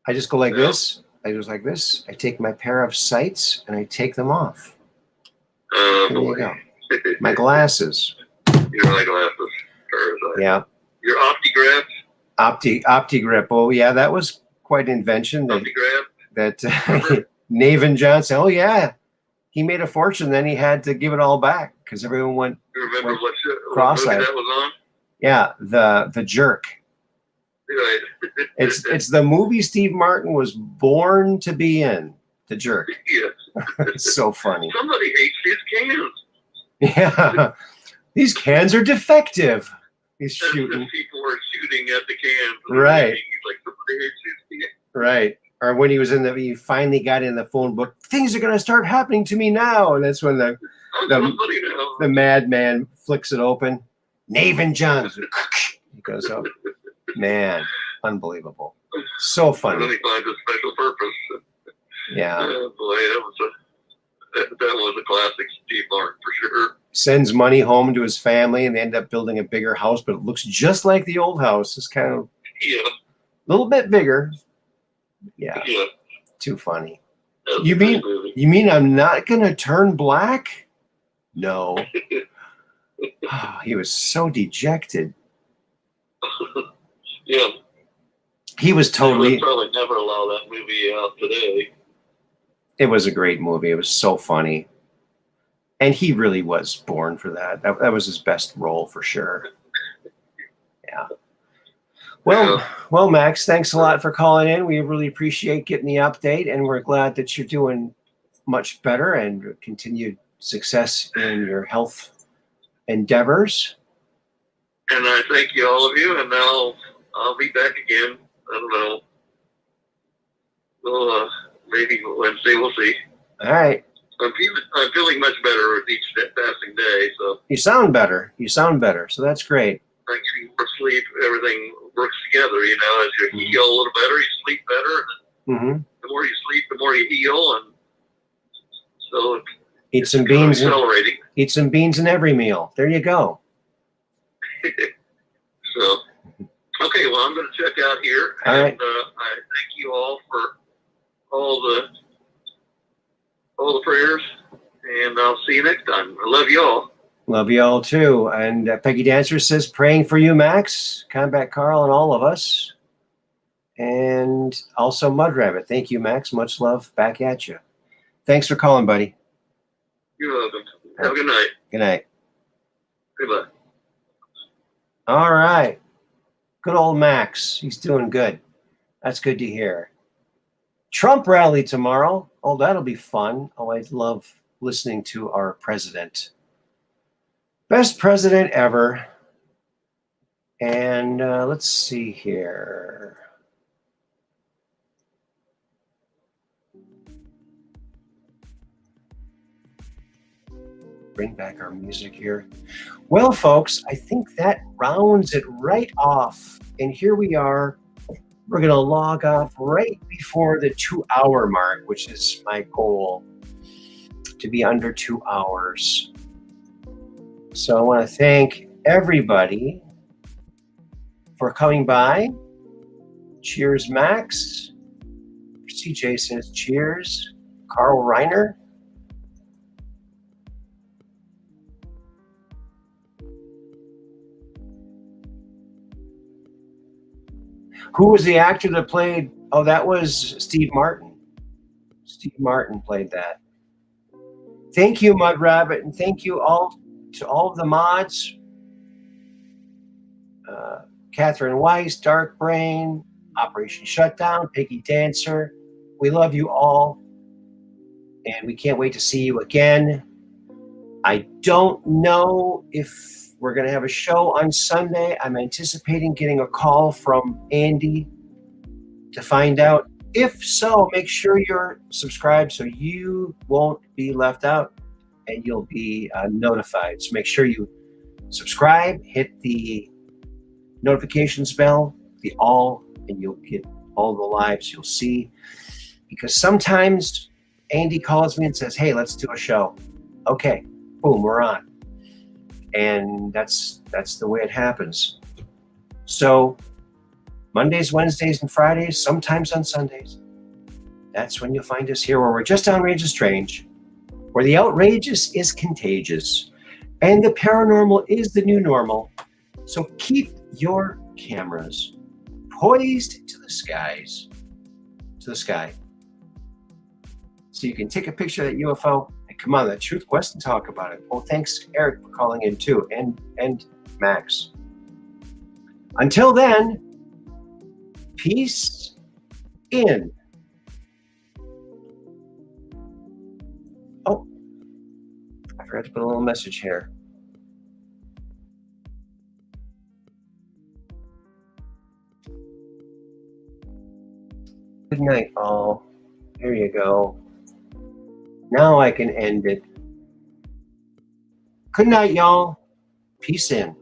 I just go like this. I just like this. I take my pair of sights and I take them off. There you go. My glasses. Your eyeglasses. Parasite. Yeah. Your OptiGrab. OptiGrip. Oh yeah, that was quite an invention. OptiGrab. That Navin Johnson. Oh yeah, he made a fortune. Then he had to give it all back because everyone went. You remember what cross-eyed. movie that was on? Yeah, the Jerk. Right. It's the movie Steve Martin was born to be in. The Jerk. Yeah. It's so funny. Somebody hates these cans. Yeah, these cans are defective. He's And shooting. people were shooting at the cans. Right. He's like, somebody hates these cans. Right. Or when he finally got in the phone book, things are going to start happening to me now. And that's when the madman flicks it open. Navin Johnson. He goes, oh, man, unbelievable. So And then funny. he finds a special purpose. Yeah. Oh, boy, that was a classic Steve Martin for sure. Sends money home to his family and they end up building a bigger house, but it looks just like the old house. It's kind of Yeah. a little bit bigger. Yeah. Yeah. Too funny. That was You a great mean movie. you mean I'm not gonna turn black? No. Oh, he was so dejected. Yeah. He was They totally. would probably never allow that movie out today. It was a great movie. It was so funny, and he really was born for that. That was his best role for sure. Yeah. Well, Max, thanks a lot for calling in. We really appreciate getting the update, and we're glad that you're doing much better and continued success in your health endeavors. And I thank you, all of you, and now I'll be back again. I don't know. Well, maybe Wednesday, we'll see. All right. I'm feeling much better with each passing day, so You sound better. So that's great. thanks to more sleep, everything works together, you know, as you heal a little better, you sleep better, and Mm-hmm. the more you sleep, the more you heal, and so Eat some it's kind of beans. accelerating. Eat some beans in every meal. There you go. So, okay, well, I'm going to check out here, All and right. I thank you all for all the prayers, and I'll see you next time. I love you all. Love you all too. And Peggy Dancer says, praying for you, Max, Combat Carl, and all of us. And also Mud Rabbit. Thank you, Max. Much love back at you. Thanks for calling, buddy. You're welcome. Have a good night. Good night. Goodbye. All right. Good old Max. He's doing good. That's good to hear. Trump rally tomorrow. Oh, that'll be fun. Oh, I love listening to our president. Best president ever. And let's see here. Bring back our music here. Well, folks, I think that rounds it right off. And here we are. We're going to log off right before the 2-hour mark, which is my goal, to be under 2 hours. So I want to thank everybody for coming by. Cheers, Max. CJ says cheers. Carl Reiner. Who was the actor that played? Oh, that was Steve Martin. Steve Martin played that. Thank you, Mud Rabbit, and thank you all to all of the mods. Catherine Weiss, Dark Brain, Operation Shutdown, Piggy Dancer. We love you all, and we can't wait to see you again. I don't know if we're going to have a show on Sunday. I'm anticipating getting a call from Andy to find out. If so, make sure you're subscribed so you won't be left out and you'll be notified. So make sure you subscribe, hit the notifications bell, the all, and you'll get all the lives you'll see. Because sometimes Andy calls me and says, hey, let's do a show. Okay, boom, we're on. And that's the way it happens. So Mondays, Wednesdays, and Fridays, sometimes on Sundays, that's when you'll find us here, where we're just downrange and strange, where the outrageous is contagious and the paranormal is the new normal. So keep your cameras poised to the sky, so you can take a picture of that UFO and come on that Truth Quest and talk about it. Well, thanks, Eric, for calling in too, and Max. Until then, peace in. Oh, I forgot to put a little message here. Good night, all. There you go. Now I can end it. Good night, y'all. Peace in.